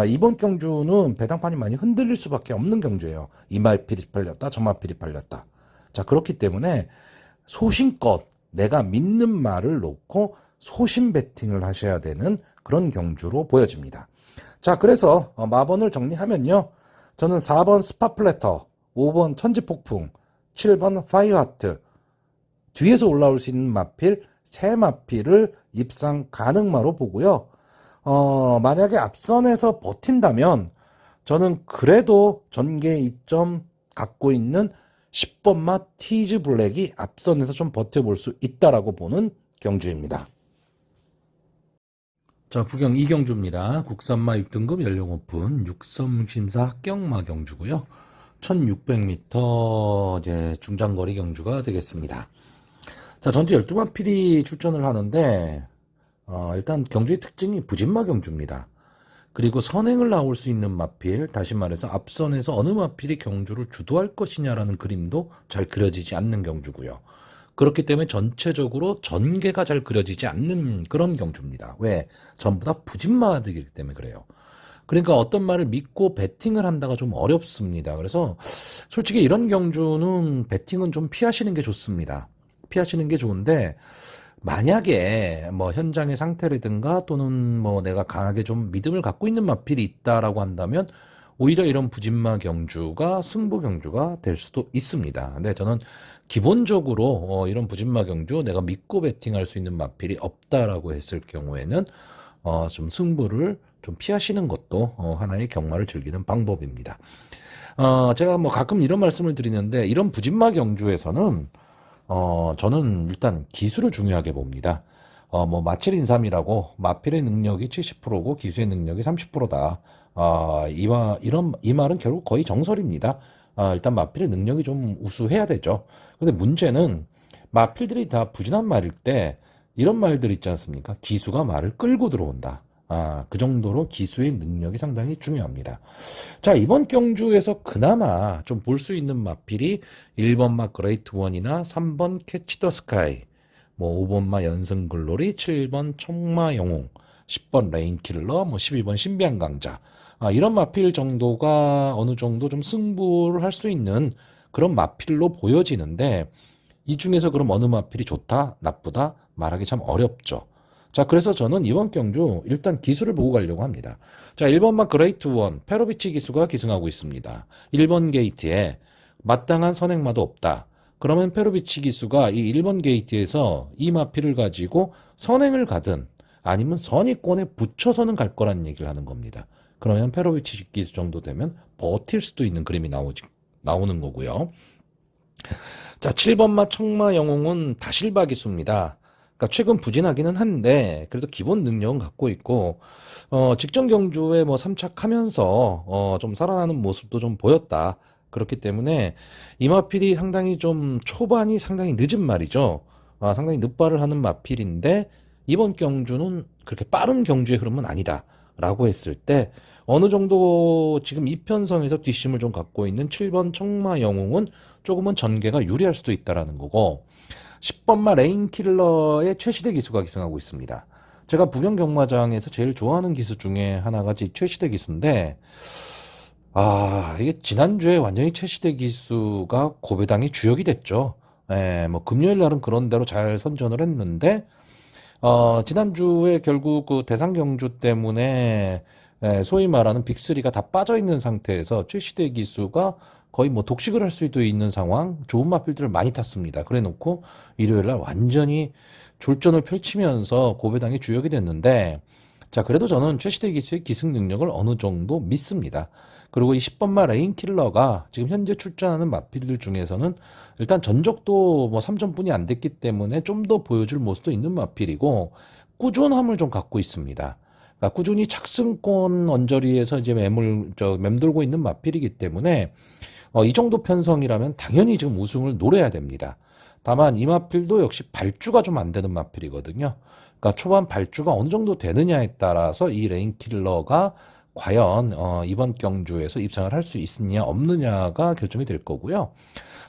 이번 경주는 배당판이 많이 흔들릴 수밖에 없는 경주예요. 이 마필이 팔렸다, 저 마필이 팔렸다. 자, 그렇기 때문에 소신껏 내가 믿는 말을 놓고 소신 배팅을 하셔야 되는 그런 경주로 보여집니다. 자, 그래서 마번을 정리하면요. 저는 4번 스파플래터, 5번 천지폭풍, 7번 파이어하트, 뒤에서 올라올 수 있는 마필, 세 마필을 입상 가능마로 보고요. 만약에 앞선에서 버틴다면 저는 그래도 전개 2점 갖고 있는 10번마 티즈 블랙이 앞선에서 좀 버텨볼 수 있다라고 보는 경주입니다. 자, 부경 2경주입니다. 국산마 6등급 연령 오픈 6선 심사 합격마 경주고요. 1600m 이제 중장거리 경주가 되겠습니다. 자, 전체 12마필이 출전을 하는데 일단 경주의 특징이 부진마 경주입니다. 그리고 선행을 나올 수 있는 마필, 다시 말해서 앞선에서 어느 마필이 경주를 주도할 것이냐라는 그림도 잘 그려지지 않는 경주고요. 그렇기 때문에 전체적으로 전개가 잘 그려지지 않는 그런 경주입니다. 왜? 전부 다 부진마들이기 때문에 그래요. 그러니까 어떤 말을 믿고 배팅을 한다가 좀 어렵습니다. 그래서 솔직히 이런 경주는 배팅은 좀 피하시는 게 좋습니다. 피하시는 게 좋은데 만약에 뭐 현장의 상태라든가 또는 뭐 내가 강하게 좀 믿음을 갖고 있는 마필이 있다라고 한다면 오히려 이런 부진마 경주가 승부 경주가 될 수도 있습니다. 근데 저는 기본적으로 이런 부진마 경주 내가 믿고 배팅할 수 있는 마필이 없다라고 했을 경우에는 좀 승부를 좀 피하시는 것도 하나의 경마를 즐기는 방법입니다. 제가 뭐 가끔 이런 말씀을 드리는데 이런 부진마 경주에서는 저는 일단 기술을 중요하게 봅니다. 뭐 마칠인삼이라고 마필의 능력이 70%고 기수의 능력이 30%다. 이 말은 결국 거의 정설입니다. 일단 마필의 능력이 좀 우수해야 되죠. 근데 문제는 마필들이 다 부진한 말일 때 이런 말들 있지 않습니까? 기수가 말을 끌고 들어온다. 그 정도로 기수의 능력이 상당히 중요합니다. 자, 이번 경주에서 그나마 좀 볼 수 있는 마필이 1번 마 그레이트 원이나 3번 캐치 더 스카이, 뭐 5번 마 연승 글로리, 7번 청마 영웅, 10번 레인킬러, 뭐 12번 신비한 강자. 이런 마필 정도가 어느 정도 좀 승부를 할 수 있는 그런 마필로 보여지는데 이 중에서 그럼 어느 마필이 좋다, 나쁘다 말하기 참 어렵죠. 자, 그래서 저는 이번 경주 일단 기수를 보고 가려고 합니다. 자, 1번마 그레이트 원, 페로비치 기수가 기승하고 있습니다. 1번 게이트에 마땅한 선행마도 없다. 그러면 페로비치 기수가 이 1번 게이트에서 이 마필을 가지고 선행을 가든 아니면 선의권에 붙여서는 갈 거라는 얘기를 하는 겁니다. 그러면 페로비치 기수 정도 되면 버틸 수도 있는 그림이 나오는 거고요. 자, 7번마 청마 영웅은 다실바 기수입니다. 그러니까 최근 부진하기는 한데 그래도 기본 능력은 갖고 있고 직전 경주에 뭐 삼착하면서 좀 살아나는 모습도 좀 보였다. 그렇기 때문에 이마필이 상당히 좀 초반이 상당히 늦은 말이죠. 상당히 늦발을 하는 마필인데 이번 경주는 그렇게 빠른 경주의 흐름은 아니다라고 했을 때 어느 정도 지금 이편성에서 뒷심을 좀 갖고 있는 7번 청마 영웅은 조금은 전개가 유리할 수도 있다라는 거고 10번마 레인킬러의 최시대 기수가 기승하고 있습니다. 제가 부경 경마장에서 제일 좋아하는 기수 중에 하나가 최시대 기수인데 이게 지난주에 완전히 최시대 기수가 고배당이 주역이 됐죠. 뭐 금요일 날은 그런 대로 잘 선전을 했는데 지난주에 결국 그 대상 경주 때문에 소위 말하는 빅3가 다 빠져 있는 상태에서 최시대 기수가 거의 뭐 독식을 할 수도 있는 상황, 좋은 마필들을 많이 탔습니다. 그래 놓고 일요일 날 완전히 졸전을 펼치면서 고배당이 주역이 됐는데, 자, 그래도 저는 최시대 기수의 기승 능력을 어느 정도 믿습니다. 그리고 이 10번마 레인킬러가 지금 현재 출전하는 마필들 중에서는 일단 전적도 뭐 3점뿐이 안 됐기 때문에 좀 더 보여줄 모습도 있는 마필이고, 꾸준함을 좀 갖고 있습니다. 그러니까 꾸준히 착승권 언저리에서 이제 맴돌고 있는 마필이기 때문에 이 정도 편성이라면 당연히 지금 우승을 노려야 됩니다. 다만 이 마필도 역시 발주가 좀 안 되는 마필이거든요. 그러니까 초반 발주가 어느 정도 되느냐에 따라서 이 레인킬러가 과연 이번 경주에서 입상을 할 수 있느냐 없느냐가 결정이 될 거고요.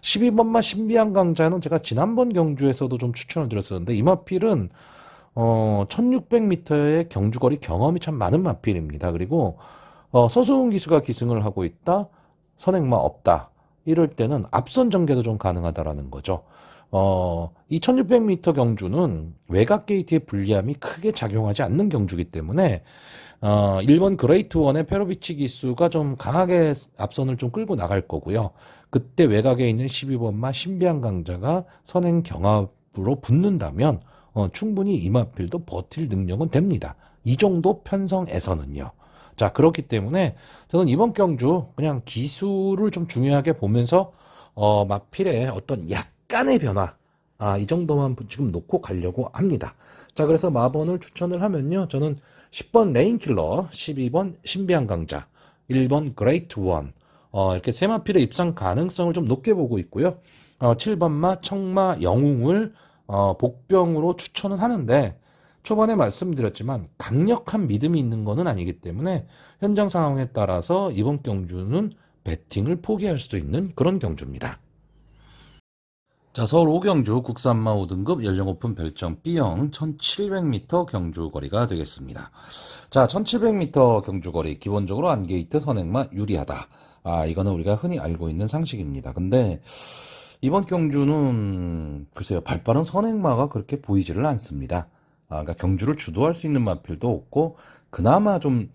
12번마 신비한 강자는 제가 지난번 경주에서도 좀 추천을 드렸었는데 이 마필은 1600m의 경주거리 경험이 참 많은 마필입니다. 그리고 서수은 기수가 기승을 하고 있다. 선행마 없다. 이럴 때는 앞선 전개도 좀 가능하다라는 거죠. 이 1600m 경주는 외곽 게이트의 불리함이 크게 작용하지 않는 경주이기 때문에 1번 그레이트 원의 페로비치 기수가 좀 강하게 앞선을 좀 끌고 나갈 거고요. 그때 외곽에 있는 12번마 신비한 강자가 선행 경합으로 붙는다면 충분히 이마필도 버틸 능력은 됩니다. 이 정도 편성에서는요. 자, 그렇기 때문에 저는 이번 경주 그냥 기수를 좀 중요하게 보면서 마필의 어떤 약간의 변화 이 정도만 지금 놓고 가려고 합니다. 자, 그래서 마번을 추천을 하면요. 저는 10번 레인킬러, 12번 신비한 강자, 1번 그레이트 원 이렇게 세 마필의 입상 가능성을 좀 높게 보고 있고요. 7번마 청마 영웅을 복병으로 추천은 하는데 초반에 말씀드렸지만 강력한 믿음이 있는 것은 아니기 때문에 현장 상황에 따라서 이번 경주는 배팅을 포기할 수도 있는 그런 경주입니다. 자, 서울 5경주 국산마 5등급 연령 오픈 별점 B형 1700m 경주거리가 되겠습니다. 자, 1700m 경주거리 기본적으로 안게이트 선행마 유리하다. 이거는 우리가 흔히 알고 있는 상식입니다. 근데 이번 경주는 글쎄요, 발빠른 선행마가 그렇게 보이지를 않습니다. 그러니까 경주를 주도할 수 있는 마필도 없고 그나마 좀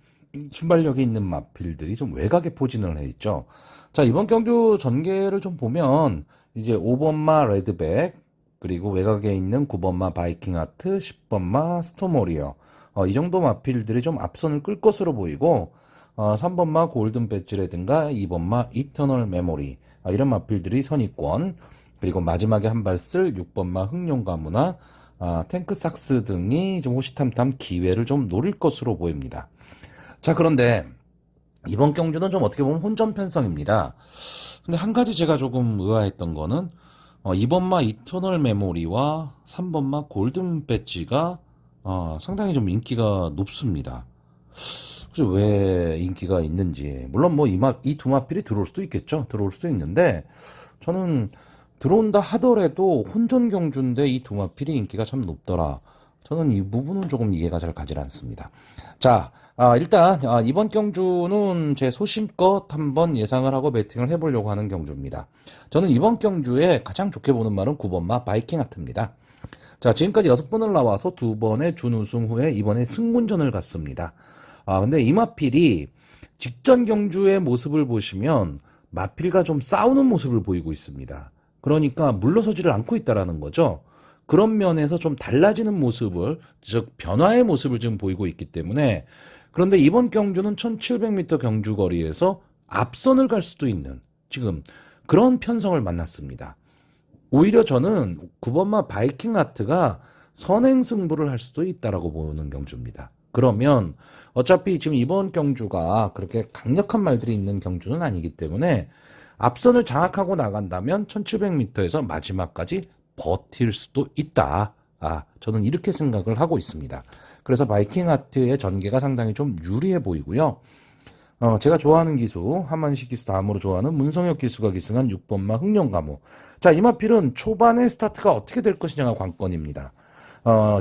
순발력이 있는 마필들이 좀 외곽에 포진을 해 있죠. 자, 이번 경주 전개를 좀 보면 이제 5번마 레드백 그리고 외곽에 있는 9번마 바이킹 하트, 10번마 스톰워리어 이 정도 마필들이 좀 앞선을 끌 것으로 보이고 3번마 골든 배지라든가 2번마 이터널 메모리 이런 마필들이 선입권 그리고 마지막에 한 발 쓸 6번마 흥룡 가무나 탱크 삭스 등이 좀 호시탐탐 기회를 좀 노릴 것으로 보입니다. 자, 그런데 이번 경주는 좀 어떻게 보면 혼전 편성입니다. 근데 한 가지 제가 조금 의아했던 거는 2번마 이터널 메모리와 3번마 골든 배지가 상당히 좀 인기가 높습니다. 그래서 왜 인기가 있는지 물론 뭐 이 두 마필이 들어올 수도 있겠죠. 들어올 수도 있는데 저는 들어온다 하더라도 혼전 경주인데 이 두 마필이 인기가 참 높더라. 저는 이 부분은 조금 이해가 잘 가지 않습니다. 자, 일단 이번 경주는 제 소신껏 한번 예상을 하고 배팅을 해보려고 하는 경주입니다. 저는 이번 경주에 가장 좋게 보는 말은 9번마 바이킹 하트입니다. 자, 지금까지 6번을 나와서 2번의 준우승 후에 이번에 승문전을 갔습니다. 근데 이 마필이 직전 경주의 모습을 보시면 마필과 좀 싸우는 모습을 보이고 있습니다. 그러니까 물러서지를 않고 있다라는 거죠. 그런 면에서 좀 달라지는 모습을, 즉 변화의 모습을 지금 보이고 있기 때문에 그런데 이번 경주는 1700m 경주거리에서 앞선을 갈 수도 있는 지금 그런 편성을 만났습니다. 오히려 저는 9번마 바이킹 하트가 선행승부를 할 수도 있다라고 보는 경주입니다. 그러면 어차피 지금 이번 경주가 그렇게 강력한 말들이 있는 경주는 아니기 때문에 앞선을 장악하고 나간다면 1700m에서 마지막까지 버틸 수도 있다. 저는 이렇게 생각을 하고 있습니다. 그래서 바이킹 하트의 전개가 상당히 좀 유리해 보이고요. 제가 좋아하는 기수, 한만식 기수 다음으로 좋아하는 문성혁 기수가 기승한 6번마 흥룡가무. 자, 이 마필은 초반의 스타트가 어떻게 될 것이냐가 관건입니다.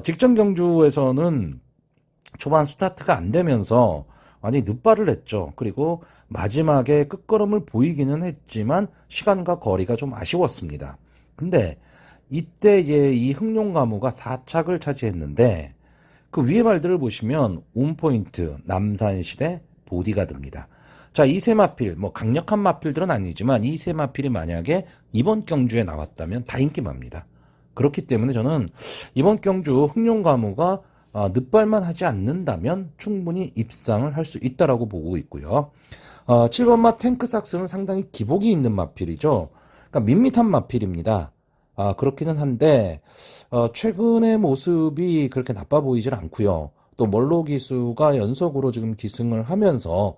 직전 경주에서는 초반 스타트가 안 되면서 많이 늦발을 했죠. 그리고 마지막에 끝걸음을 보이기는 했지만 시간과 거리가 좀 아쉬웠습니다. 근데 이때 이제 이 흥룡가무가 4착을 차지했는데 그 위에 말들을 보시면 온포인트, 남산시대, 보디가드입니다. 자, 이 세 마필, 뭐 강력한 마필들은 아니지만 이 세 마필이 만약에 이번 경주에 나왔다면 다 인기맙니다. 그렇기 때문에 저는 이번 경주 흥룡가무가 늦발만 하지 않는다면 충분히 입상을 할 수 있다라고 보고 있고요. 7번마 탱크삭스는 상당히 기복이 있는 마필이죠. 그러니까 밋밋한 마필입니다. 그렇기는 한데 최근의 모습이 그렇게 나빠 보이질 않고요. 또 멀로 기수가 연속으로 지금 기승을 하면서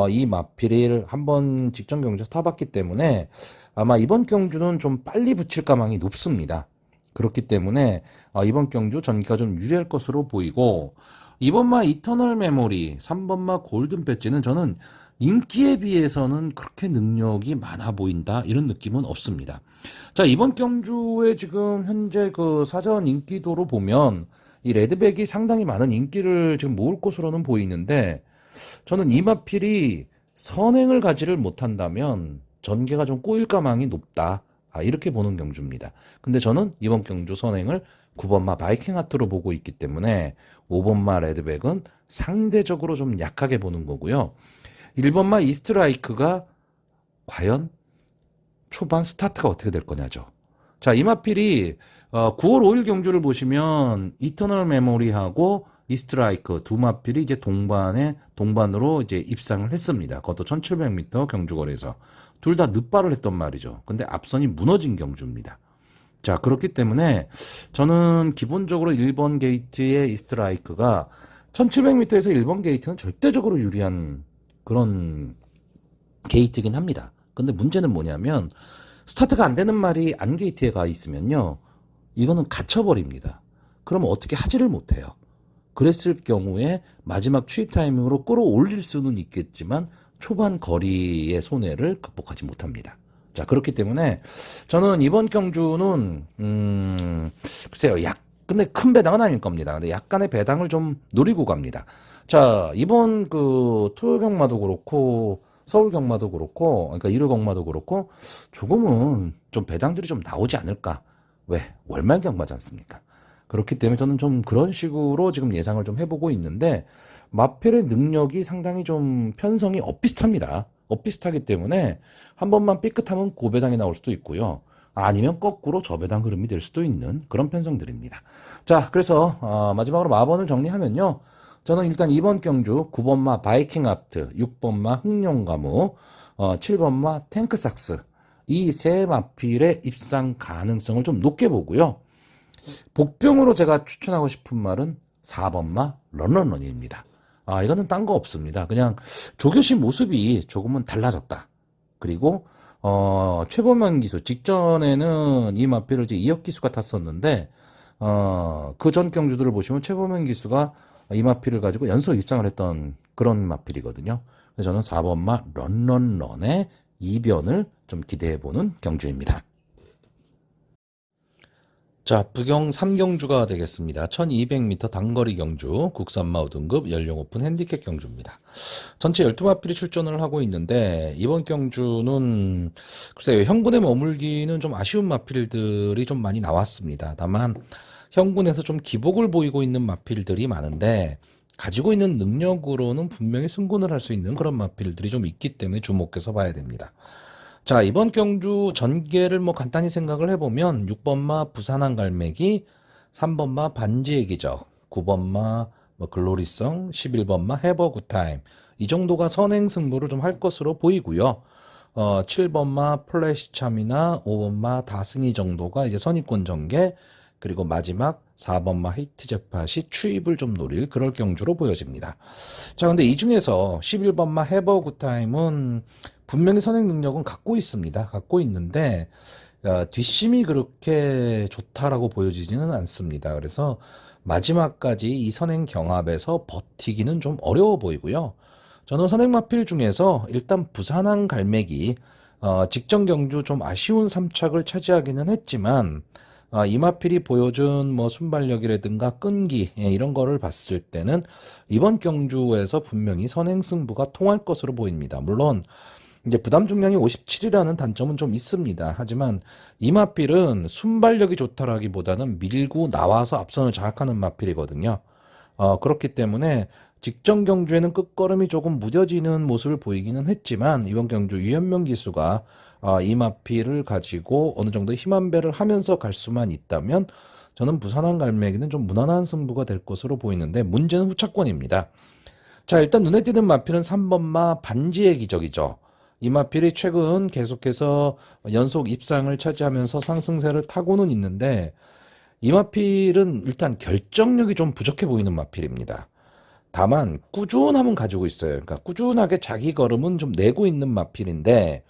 이 마필을 한번 직전 경주에서 타봤기 때문에 아마 이번 경주는 좀 빨리 붙일 가망이 높습니다. 그렇기 때문에 이번 경주 전기가 좀 유리할 것으로 보이고, 2번마 이터널 메모리, 3번마 골든 배지는 저는 인기에 비해서는 그렇게 능력이 많아 보인다 이런 느낌은 없습니다. 자, 이번 경주에 지금 현재 그 사전 인기도로 보면 이 레드백이 상당히 많은 인기를 지금 모을 것으로는 보이는데, 저는 이 마필이 선행을 가지를 못한다면 전개가 좀 꼬일 가망이 높다. 이렇게 보는 경주입니다. 근데 저는 이번 경주 선행을 9번마 바이킹 하트로 보고 있기 때문에 5번마 레드백은 상대적으로 좀 약하게 보는 거고요. 1번마 이스트라이크가 과연 초반 스타트가 어떻게 될 거냐죠. 자, 이 마필이 9월 5일 경주를 보시면 이터널 메모리하고 이스트라이크 두 마필이 이제 동반으로 이제 입상을 했습니다. 그것도 1700m 경주거리에서 둘 다 늦발을 했던 말이죠. 근데 앞선이 무너진 경주입니다. 자, 그렇기 때문에 저는 기본적으로 1번 게이트의 이스트라이크가 1700m에서 1번 게이트는 절대적으로 유리한 그런 게이트긴 합니다. 근데 문제는 뭐냐면 스타트가 안 되는 말이 안 게이트에 가 있으면요, 이거는 갇혀버립니다. 그러면 어떻게 하지를 못해요. 그랬을 경우에 마지막 추입 타이밍으로 끌어올릴 수는 있겠지만 초반 거리의 손해를 극복하지 못합니다. 자, 그렇기 때문에 저는 이번 경주는 글쎄요, 근데 큰 배당은 아닐 겁니다. 근데 약간의 배당을 좀 노리고 갑니다. 자, 이번 그 토요 경마도 그렇고 서울 경마도 그렇고, 그러니까 1호 경마도 그렇고 조금은 좀 배당들이 좀 나오지 않을까. 왜? 월말 경마지 않습니까? 그렇기 때문에 저는 좀 그런 식으로 지금 예상을 좀 해보고 있는데, 마펠의 능력이 상당히 좀 편성이 엇비슷합니다. 엇비슷하기 때문에 한 번만 삐끗하면 고배당이 나올 수도 있고요. 아니면 거꾸로 저배당 흐름이 될 수도 있는 그런 편성들입니다. 자, 그래서 마지막으로 마번을 정리하면요, 저는 일단 2번 경주 9번마 바이킹 아트, 6번마 흥룡가무, 7번마 탱크삭스, 이 세 마필의 입상 가능성을 좀 높게 보고요. 복병으로 제가 추천하고 싶은 말은 4번마 런런런입니다. 이거는 딴 거 없습니다. 그냥 조교시 모습이 조금은 달라졌다. 그리고 최범현 기수 직전에는 이 마필을 이제 이혁 기수가 탔었는데, 그 전 경주들을 보시면 최범현 기수가 이 마필을 가지고 연속 입상을 했던 그런 마필이거든요. 그래서 저는 4번마 런런런의 이변을 좀 기대해보는 경주입니다. 자, 부경 3경주가 되겠습니다. 1200m 단거리 경주, 국산마 5등급 연령 오픈 핸디캡 경주입니다. 전체 12마필이 출전을 하고 있는데, 이번 경주는 글쎄요, 현군에 머물기는 좀 아쉬운 마필들이 좀 많이 나왔습니다. 다만 현군에서 좀 기복을 보이고 있는 마필들이 많은데, 가지고 있는 능력으로는 분명히 승군을 할 수 있는 그런 마필들이 좀 있기 때문에 주목해서 봐야 됩니다. 자, 이번 경주 전개를 뭐 간단히 생각을 해보면 6번마 부산항 갈매기, 3번마 반지의 기적, 9번마 뭐 글로리성, 11번마 해버 굿타임, 이 정도가 선행 승부를 좀 할 것으로 보이고요. 7번마 플래시참이나 5번마 다승이 정도가 이제 선입권 전개, 그리고 마지막 4번마 히트젯팟이 추입을 좀 노릴 그럴 경주로 보여집니다. 자, 근데 이 중에서 11번마 해버 굿타임은 분명히 선행 능력은 갖고 있습니다. 갖고 있는데 뒷심이 그렇게 좋다라고 보여지지는 않습니다. 그래서 마지막까지 이 선행 경합에서 버티기는 좀 어려워 보이고요. 저는 선행 마필 중에서 일단 부산항 갈매기 직전 경주 좀 아쉬운 3착을 차지하기는 했지만 이 마필이 보여준 뭐 순발력이라든가 끈기 이런 거를 봤을 때는 이번 경주에서 분명히 선행 승부가 통할 것으로 보입니다. 물론 이제 부담 중량이 57이라는 단점은 좀 있습니다. 하지만 이 마필은 순발력이 좋다라기보다는 밀고 나와서 앞선을 장악하는 마필이거든요. 그렇기 때문에 직전 경주에는 끝걸음이 조금 무뎌지는 모습을 보이기는 했지만 이번 경주 유현명 기수가 이 마필을 가지고 어느 정도 힘한 배를 하면서 갈 수만 있다면 저는 부산항 갈매기는 좀 무난한 승부가 될 것으로 보이는데 문제는 후차권입니다. 자, 일단 눈에 띄는 마필은 3번마 반지의 기적이죠. 이 마필이 최근 계속해서 연속 입상을 차지하면서 상승세를 타고는 있는데 이 마필은 일단 결정력이 좀 부족해 보이는 마필입니다. 다만 꾸준함은 가지고 있어요. 그러니까 꾸준하게 자기 걸음은 좀 내고 있는 마필인데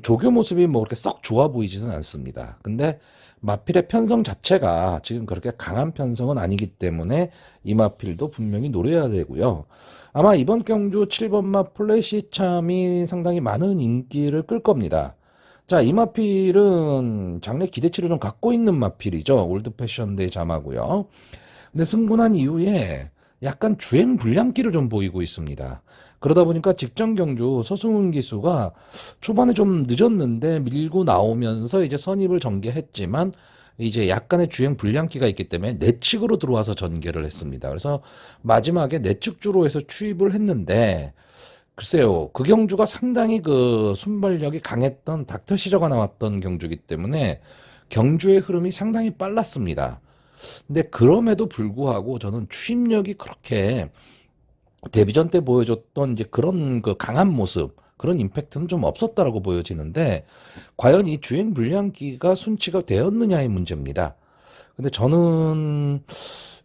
조교 모습이 뭐 그렇게 썩 좋아 보이지는 않습니다. 근데 마필의 편성 자체가 지금 그렇게 강한 편성은 아니기 때문에 이 마필도 분명히 노려야 되고요. 아마 이번 경주 7번마 플래시참이 상당히 많은 인기를 끌 겁니다. 자, 이 마필은 장래 기대치를 좀 갖고 있는 마필이죠. 올드 패션데이 자마고요. 근데 승분한 이후에 약간 주행 불량기를 좀 보이고 있습니다. 그러다 보니까 직전 경주 서승훈 기수가 초반에 좀 늦었는데 밀고 나오면서 이제 선입을 전개했지만 이제 약간의 주행 불량기가 있기 때문에 내측으로 들어와서 전개를 했습니다. 그래서 마지막에 내측주로 해서 추입을 했는데 글쎄요, 그 경주가 상당히 그 순발력이 강했던 닥터 시저가 나왔던 경주이기 때문에 경주의 흐름이 상당히 빨랐습니다. 근데 그럼에도 불구하고 저는 추임력이 그렇게 데뷔전 때 보여줬던 이제 그런 그 강한 모습, 그런 임팩트는 좀 없었다라고 보여지는데 과연 이 주행 불량기가 순치가 되었느냐의 문제입니다. 근데 저는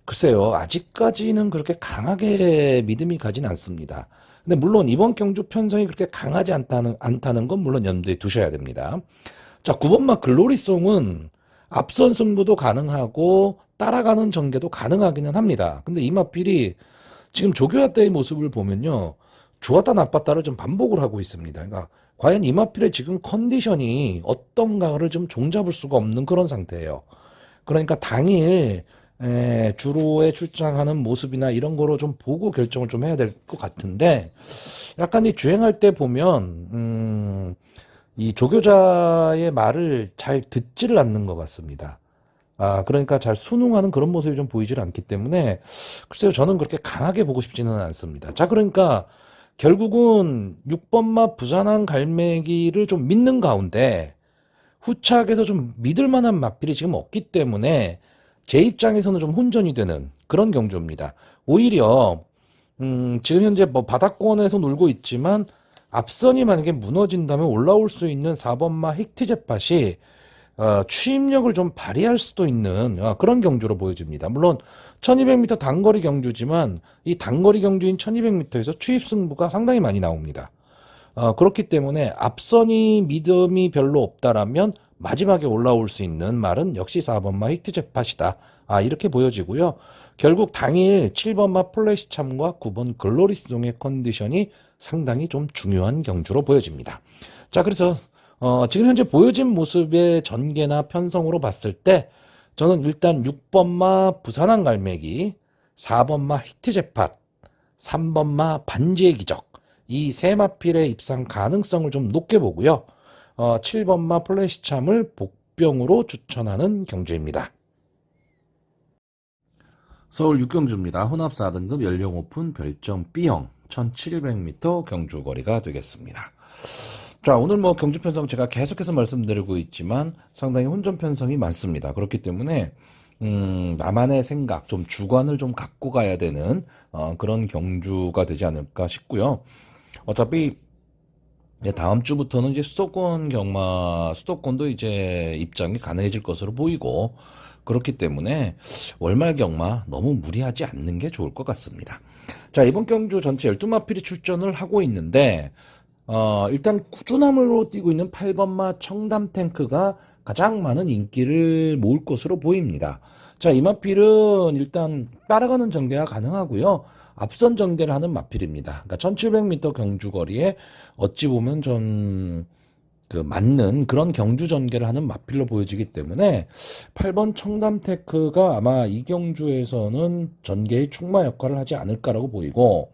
글쎄요, 아직까지는 그렇게 강하게 믿음이 가진 않습니다. 근데 물론 이번 경주 편성이 그렇게 강하지 않다는 건 물론 염두에 두셔야 됩니다. 자, 9번마 글로리송은 앞선 승부도 가능하고 따라가는 전개도 가능하기는 합니다. 근데 이 마필이 지금 조교화 때의 모습을 보면요, 좋았다 나빴다를 좀 반복을 하고 있습니다. 그러니까 과연 이 마필의 지금 컨디션이 어떤가를 좀 종잡을 수가 없는 그런 상태예요. 그러니까 당일 주로에 출장하는 모습이나 이런 거로 좀 보고 결정을 좀 해야 될 것 같은데 약간 이 주행할 때 보면 이 조교자의 말을 잘 듣지를 않는 것 같습니다. 그러니까 잘 순응하는 그런 모습이 좀 보이질 않기 때문에 글쎄요, 저는 그렇게 강하게 보고 싶지는 않습니다. 자, 그러니까 결국은 6번마 부산항 갈매기를 좀 믿는 가운데 후착에서 좀 믿을 만한 마필이 지금 없기 때문에 제 입장에서는 좀 혼전이 되는 그런 경주입니다. 오히려 지금 현재 뭐 바닥권에서 놀고 있지만 앞선이 만약에 무너진다면 올라올 수 있는 4번마 히트젯팟이 추임력을 좀 발휘할 수도 있는 그런 경주로 보여집니다. 물론 1200m 단거리 경주지만 이 단거리 경주인 1200m에서 추입 승부가 상당히 많이 나옵니다. 그렇기 때문에 앞선이 믿음이 별로 없다라면 마지막에 올라올 수 있는 말은 역시 4번마 히트젯팟이다. 이렇게 보여지고요. 결국 당일 7번마 플래시참과 9번 글로리스동의 컨디션이 상당히 좀 중요한 경주로 보여집니다. 자, 그래서 지금 현재 보여진 모습의 전개나 편성으로 봤을 때 저는 일단 6번마 부산항 갈매기, 4번마 히트젯팟, 3번마 반지의 기적 이 세 마필의 입상 가능성을 좀 높게 보고요. 7번마 플래시참을 복병으로 추천하는 경주입니다. 서울 6경주입니다. 혼합 4등급 연령 오픈 별점 B형 1700m 경주 거리가 되겠습니다. 자, 오늘 뭐 경주 편성 제가 계속해서 말씀드리고 있지만 상당히 혼전 편성이 많습니다. 그렇기 때문에 나만의 생각, 좀 주관을 좀 갖고 가야 되는 그런 경주가 되지 않을까 싶고요. 어차피 다음 주부터는 이제 수도권도 이제 입장이 가능해질 것으로 보이고 그렇기 때문에 월말 경마 너무 무리하지 않는 게 좋을 것 같습니다. 자, 이번 경주 전체 12마필이 출전을 하고 있는데 일단 꾸준함으로 뛰고 있는 8번마 청담탱크가 가장 많은 인기를 모을 것으로 보입니다. 자, 이 마필은 일단 따라가는 전개가 가능하고요. 앞선 전개를 하는 마필입니다. 그러니까 1700m 경주거리에 어찌 보면 맞는 그런 경주 전개를 하는 마필로 보여지기 때문에 8번 청담테크가 아마 이 경주에서는 전개의 축마 역할을 하지 않을까라고 보이고,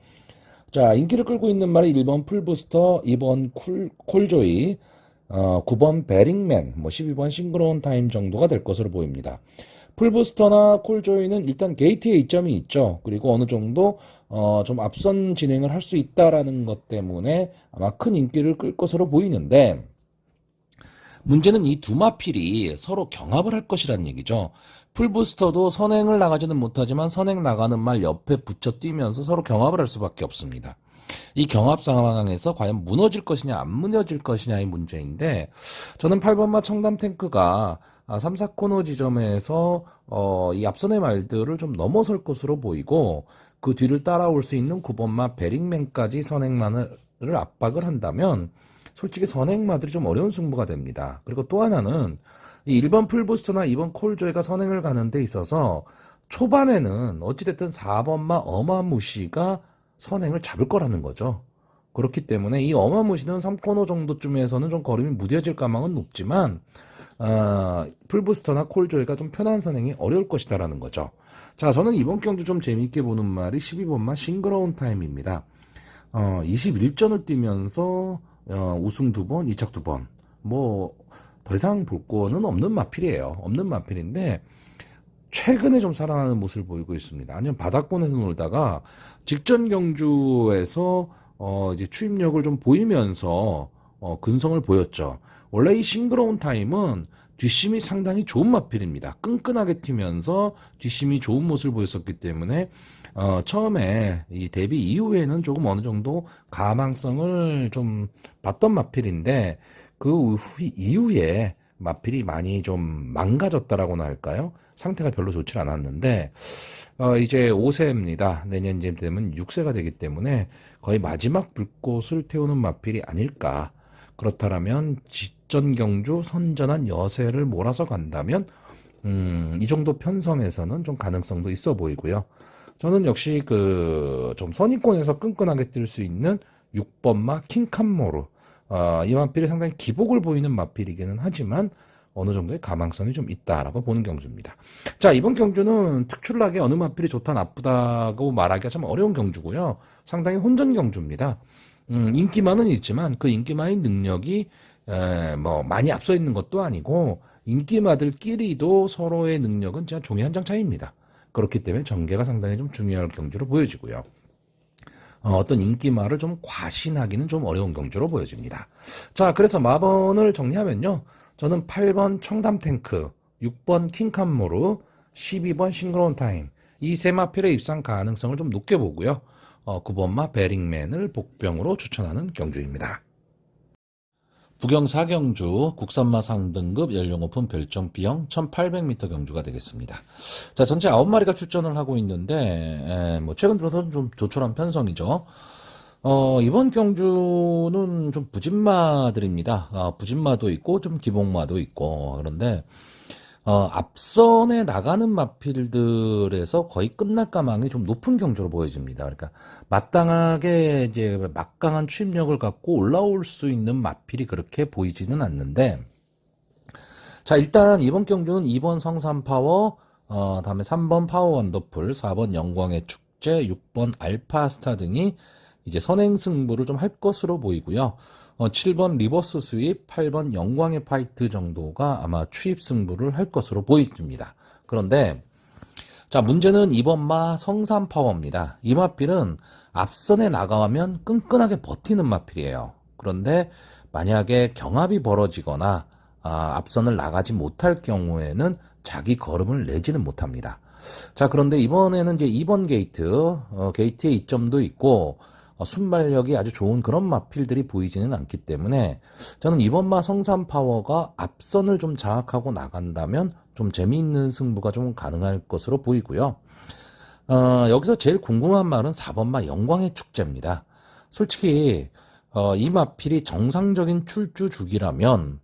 자, 인기를 끌고 있는 말이 1번 풀부스터, 2번 콜조이, 9번 베링맨, 12번 싱그러운 타임 정도가 될 것으로 보입니다. 풀부스터나 콜조이는 일단 게이트에 이점이 있죠. 그리고 어느 정도 좀 앞선 진행을 할 수 있다라는 것 때문에 아마 큰 인기를 끌 것으로 보이는데, 문제는 이 두 마필이 서로 경합을 할 것이란 얘기죠. 풀부스터도 선행을 나가지는 못하지만 선행 나가는 말 옆에 붙여 뛰면서 서로 경합을 할 수밖에 없습니다. 이 경합 상황에서 과연 무너질 것이냐 안 무너질 것이냐의 문제인데, 저는 8번마 청담탱크가 3, 4코너 지점에서 이 앞선의 말들을 좀 넘어설 것으로 보이고, 그 뒤를 따라올 수 있는 9번마 베링맨까지 선행만을 압박을 한다면 솔직히 선행마들이 좀 어려운 승부가 됩니다. 그리고 또 하나는 이 1번 풀부스터나 2번 콜조이가 선행을 가는 데 있어서 초반에는 어찌됐든 4번마 어마무시가 선행을 잡을 거라는 거죠. 그렇기 때문에 이 어마무시는 3코너 정도쯤에서는 좀 걸음이 무뎌질 가망은 높지만 풀부스터나 콜조이가 좀 편한 선행이 어려울 것이다라는 거죠. 자, 저는 이번 경주 좀 재미있게 보는 말이 12번마 싱그러운 타임입니다. 21전을 뛰면서 우승 2번, 2착 2번. 더 이상 볼 거는 없는 마필이에요. 없는 마필인데, 최근에 좀 살아나는 모습을 보이고 있습니다. 아니면 바닥권에서 놀다가 직전 경주에서 이제 추임력을 좀 보이면서 근성을 보였죠. 원래 이 싱그러운 타임은 뒷심이 상당히 좋은 마필입니다. 끈끈하게 튀면서 뒷심이 좋은 모습을 보였었기 때문에 처음에 이 데뷔 이후에는 조금 어느 정도 가망성을 좀 봤던 마필인데, 그 이후에 마필이 많이 좀 망가졌다라고나 할까요? 상태가 별로 좋지 않았는데, 이제 5세입니다. 내년쯤 되면 6세가 되기 때문에 거의 마지막 불꽃을 태우는 마필이 아닐까. 그렇다면 직전 경주 선전한 여세를 몰아서 간다면 이 정도 편성에서는 좀 가능성도 있어 보이고요. 저는 역시 좀 선입권에서 끈끈하게 뛸 수 있는 6번마 킹칸모르, 이 마필이 상당히 기복을 보이는 마필이기는 하지만 어느 정도의 가망성이 좀 있다라고 보는 경주입니다. 자, 이번 경주는 특출나게 어느 마필이 좋다 나쁘다고 말하기가 참 어려운 경주고요. 상당히 혼전 경주입니다. 인기만은 있지만 그 인기만의 능력이 많이 앞서 있는 것도 아니고, 인기마들끼리도 서로의 능력은 진짜 종이 한 장 차이입니다. 그렇기 때문에 전개가 상당히 좀 중요할 경주로 보여지고요. 어떤 인기마를 좀 과신하기는 좀 어려운 경주로 보여집니다. 자, 그래서 마번을 정리하면요. 저는 8번 청담탱크, 6번 킹칸모르, 12번 싱그러운 타임, 이 세 마필의 입상 가능성을 좀 높게 보고요. 9번마 베링맨을 복병으로 추천하는 경주입니다. 부경 4경주 국산마 상등급 연령 오픈 별정 B형 1800m 경주가 되겠습니다. 자, 전체 9마리가 출전을 하고 있는데, 최근 들어서는 좀 조촐한 편성이죠. 이번 경주는 좀 부진마들입니다. 부진마도 있고, 좀 기복마도 있고, 그런데, 앞선에 나가는 마필들에서 거의 끝날 가망이 좀 높은 경주로 보여집니다. 그러니까 마땅하게 이제 막강한 추임력을 갖고 올라올 수 있는 마필이 그렇게 보이지는 않는데, 자, 일단 이번 경주는 2번 성산파워, 다음에 3번 파워 원더풀, 4번 영광의 축제, 6번 알파스타 등이 이제 선행 승부를 좀 할 것으로 보이고요. 7번 리버스 스윕, 8번 영광의 파이트 정도가 아마 추입 승부를 할 것으로 보입니다. 그런데 자, 문제는 2번마 성산파워입니다. 이 마필은 앞선에 나가면 끈끈하게 버티는 마필이에요. 그런데 만약에 경합이 벌어지거나 앞선을 나가지 못할 경우에는 자기 걸음을 내지는 못합니다. 자, 그런데 이번에는 이제 2번 게이트에 이점도 있고 순발력이 아주 좋은 그런 마필들이 보이지는 않기 때문에 저는 이번 마 성산파워가 앞선을 좀 장악하고 나간다면 좀 재미있는 승부가 좀 가능할 것으로 보이고요. 여기서 제일 궁금한 말은 4번마 영광의 축제입니다. 솔직히 이 마필이 정상적인 출주 주기라면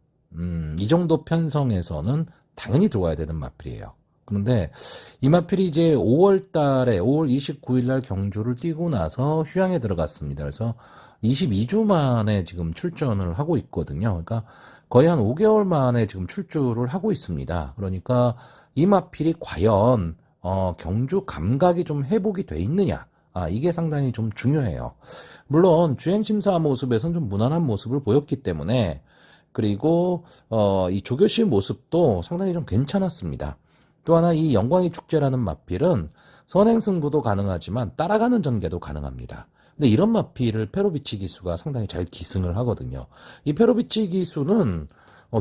이 정도 편성에서는 당연히 들어와야 되는 마필이에요. 그런데 이 마필이 이제 5월 29일 날 경주를 뛰고 나서 휴양에 들어갔습니다. 그래서 22주 만에 지금 출전을 하고 있거든요. 그러니까 거의 한 5개월 만에 지금 출주를 하고 있습니다. 그러니까 이 마필이 과연 경주 감각이 좀 회복이 돼 있느냐? 이게 상당히 좀 중요해요. 물론 주행심사 모습에서는 좀 무난한 모습을 보였기 때문에, 그리고 이 조교시 모습도 상당히 좀 괜찮았습니다. 또 하나 이 영광의 축제라는 마필은 선행승부도 가능하지만 따라가는 전개도 가능합니다. 근데 이런 마필을 페로비치 기수가 상당히 잘 기승을 하거든요. 이 페로비치 기수는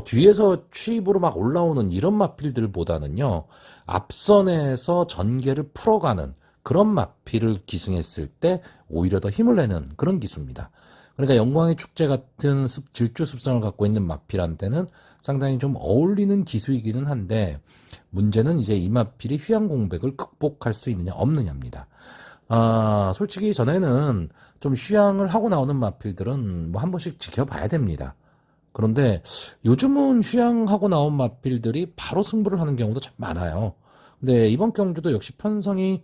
뒤에서 취입으로 막 올라오는 이런 마필들보다는요, 앞선에서 전개를 풀어가는 그런 마필을 기승했을 때 오히려 더 힘을 내는 그런 기수입니다. 그러니까 영광의 축제 같은 질주 습성을 갖고 있는 마필한테는 상당히 좀 어울리는 기수이기는 한데, 문제는 이제 이 마필이 휴양 공백을 극복할 수 있느냐 없느냐입니다. 솔직히 전에는 좀 휴양을 하고 나오는 마필들은 뭐 한 번씩 지켜봐야 됩니다. 그런데 요즘은 휴양하고 나온 마필들이 바로 승부를 하는 경우도 참 많아요. 근데 이번 경주도 역시 편성이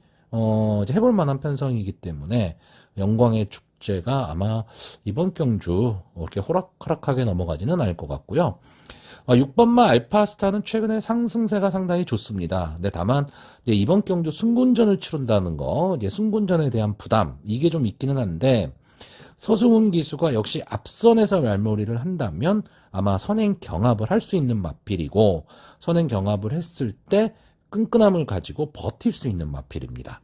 이제 해볼 만한 편성이기 때문에 영광의 축제가 아마 이번 경주 이렇게 호락호락하게 넘어가지는 않을 것 같고요. 6번마 알파스타는 최근에 상승세가 상당히 좋습니다. 근데 다만 이제 이번 경주 승군전을 치른다는 거, 이제 승군전에 대한 부담 이게 좀 있기는 한데, 서승훈 기수가 역시 앞선에서 말머리를 한다면 아마 선행 경합을 할 수 있는 마필이고, 선행 경합을 했을 때 끈끈함을 가지고 버틸 수 있는 마필입니다.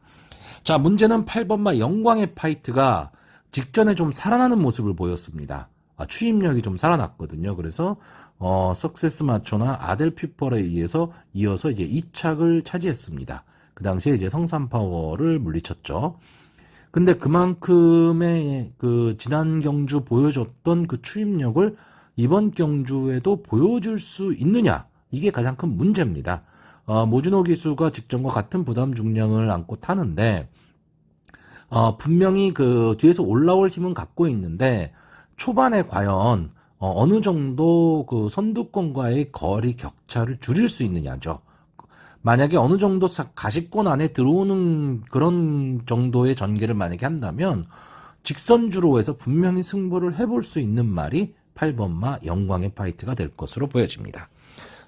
자, 문제는 8번마 영광의 파이트가 직전에 좀 살아나는 모습을 보였습니다. 추임력이 좀 살아났거든요. 그래서 석세스 마초나 아델 퓨펄에 의해서 이어서 이제 2착을 차지했습니다. 그 당시에 이제 성산 파워를 물리쳤죠. 근데 그만큼의 그 지난 경주 보여줬던 그 추임력을 이번 경주에도 보여줄 수 있느냐? 이게 가장 큰 문제입니다. 모준호 기수가 직전과 같은 부담 중량을 안고 타는데, 분명히 그 뒤에서 올라올 힘은 갖고 있는데, 초반에 과연 어느 정도 그 선두권과의 거리 격차를 줄일 수 있느냐죠. 만약에 어느 정도 가시권 안에 들어오는 그런 정도의 전개를 만약에 한다면 직선주로 해서 분명히 승부를 해볼 수 있는 말이 8번마 영광의 파이트가 될 것으로 보여집니다.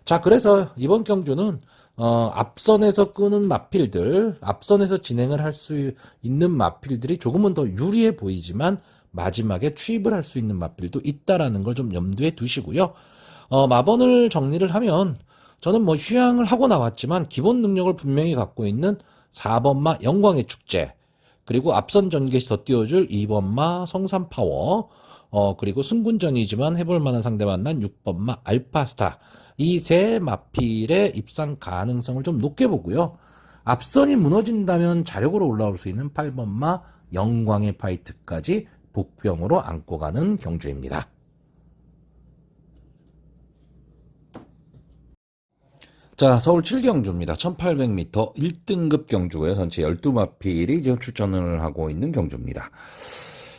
자, 그래서 이번 경주는 앞선에서 끄는 마필들, 앞선에서 진행을 할 수 있는 마필들이 조금은 더 유리해 보이지만 마지막에 취입을 할 수 있는 마필도 있다라는 걸 좀 염두에 두시고요. 마번을 정리를 하면 저는 뭐 휴양을 하고 나왔지만 기본 능력을 분명히 갖고 있는 4번마 영광의 축제, 그리고 앞선 전개 시 더 띄워줄 2번마 성산 파워, 그리고 승군전이지만 해볼 만한 상대 만난 6번마 알파스타, 이 세 마필의 입상 가능성을 좀 높게 보고요. 앞선이 무너진다면 자력으로 올라올 수 있는 8번마 영광의 파이트까지 복병으로 안고 가는 경주입니다. 자, 서울 7경주입니다. 1800m 1등급 경주고요. 전체 12마필이 지금 출전을 하고 있는 경주입니다.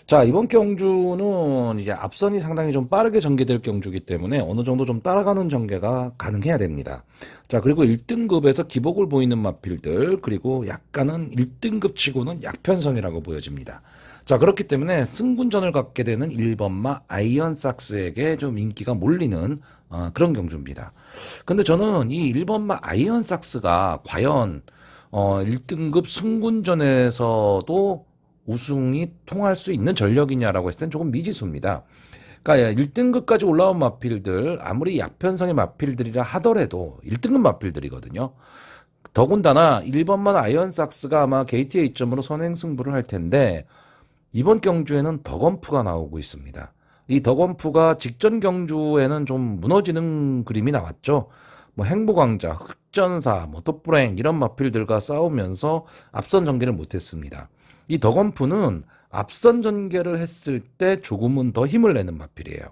자, 이번 경주는 이제 앞선이 상당히 좀 빠르게 전개될 경주이기 때문에 어느 정도 좀 따라가는 전개가 가능해야 됩니다. 자, 그리고 1등급에서 기복을 보이는 마필들, 그리고 약간은 1등급 치고는 약편성이라고 보여집니다. 자, 그렇기 때문에 승군전을 갖게 되는 1번마 아이언삭스에게 좀 인기가 몰리는 그런 경주입니다. 근데 저는 이 1번마 아이언삭스가 과연 1등급 승군전에서도 우승이 통할 수 있는 전력이냐라고 했을 땐 조금 미지수입니다. 그러니까 1등급까지 올라온 마필들, 아무리 약편성의 마필들이라 하더라도 1등급 마필들이거든요. 더군다나 1번만 아이언삭스가 아마 게이트 A점으로 선행승부를 할 텐데, 이번 경주에는 덕원프가 나오고 있습니다. 이 덕원프가 직전 경주에는 좀 무너지는 그림이 나왔죠. 뭐 행보광자, 흑전사, 뭐 톱브랭 이런 마필들과 싸우면서 앞선 전개를 못했습니다. 이 덕원프는 앞선 전개를 했을 때 조금은 더 힘을 내는 마필이에요.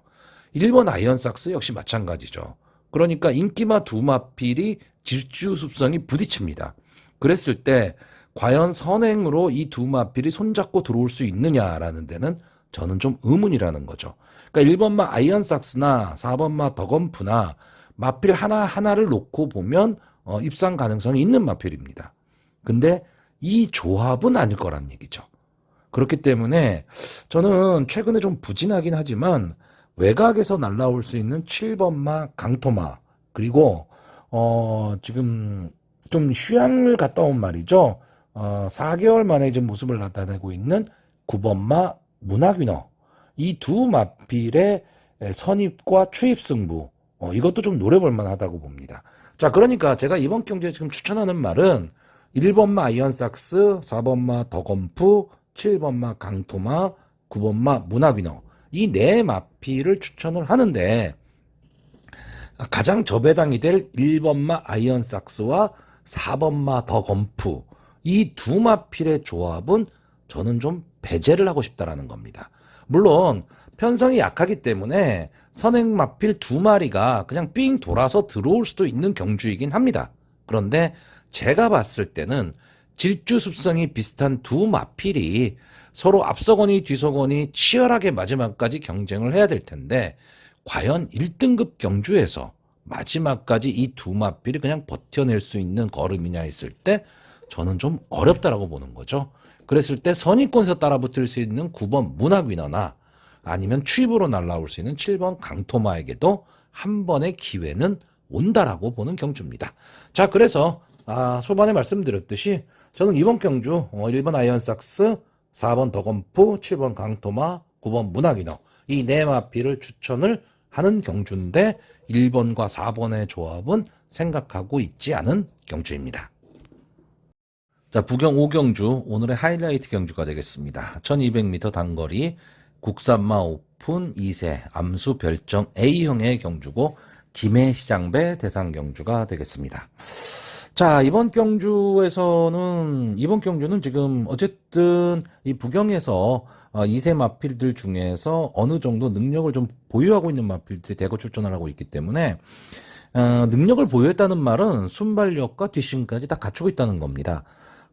1번 아이언삭스 역시 마찬가지죠. 그러니까 인기마 두 마필이 질주 습성이 부딪힙니다. 그랬을 때 과연 선행으로 이 두 마필이 손잡고 들어올 수 있느냐라는 데는 저는 좀 의문이라는 거죠. 그러니까 1번마 아이언삭스나 4번마 더건프나 마필 하나하나를 놓고 보면 입상 가능성이 있는 마필입니다. 근데 이 조합은 아닐 거란 얘기죠. 그렇기 때문에 저는 최근에 좀 부진하긴 하지만 외곽에서 날라올 수 있는 7번마 강토마, 그리고 지금 좀 휴양을 갔다 온 말이죠. 4개월 만에 지금 모습을 나타내고 있는 9번마 문학위너, 이 두 마필의 선입과 추입 승부, 이것도 좀 노려볼 만하다고 봅니다. 자, 그러니까 제가 이번 경기에 지금 추천하는 말은 1번마 아이언삭스, 4번마 더건프, 7번마 강토마, 9번마 문학위너, 이 네 마필을 추천을 하는데, 가장 저배당이 될 1번마 아이언삭스와 4번마 더건프, 이 두 마필의 조합은 저는 좀 배제를 하고 싶다라는 겁니다. 물론 편성이 약하기 때문에 선행 마필 두 마리가 그냥 삥 돌아서 들어올 수도 있는 경주이긴 합니다. 그런데 제가 봤을 때는 질주 습성이 비슷한 두 마필이 서로 앞서거니 뒤서거니 치열하게 마지막까지 경쟁을 해야 될 텐데, 과연 1등급 경주에서 마지막까지 이 두 마필이 그냥 버텨낼 수 있는 걸음이냐 했을 때 저는 좀 어렵다라고 보는 거죠. 그랬을 때 선의권에서 따라붙을 수 있는 9번 문학위너나 아니면 추입으로 날라올 수 있는 7번 강토마에게도 한 번의 기회는 온다라고 보는 경주입니다. 자, 그래서 초반에 말씀드렸듯이 저는 이번 경주 1번 아이언삭스, 4번 더건프, 7번 강토마, 9번 문학위너, 이 네 마필을 추천을 하는 경주인데 1번과 4번의 조합은 생각하고 있지 않은 경주입니다. 자, 부경 5경주, 오늘의 하이라이트 경주가 되겠습니다. 1200m 단거리 국산마 오픈 2세 암수 별정 A형의 경주고 김해시장배 대상 경주가 되겠습니다. 자, 이번 경주는 지금 어쨌든 이 부경에서 2세 마필들 중에서 어느 정도 능력을 좀 보유하고 있는 마필들이 대거 출전을 하고 있기 때문에 능력을 보유했다는 말은 순발력과 뒷심까지 다 갖추고 있다는 겁니다.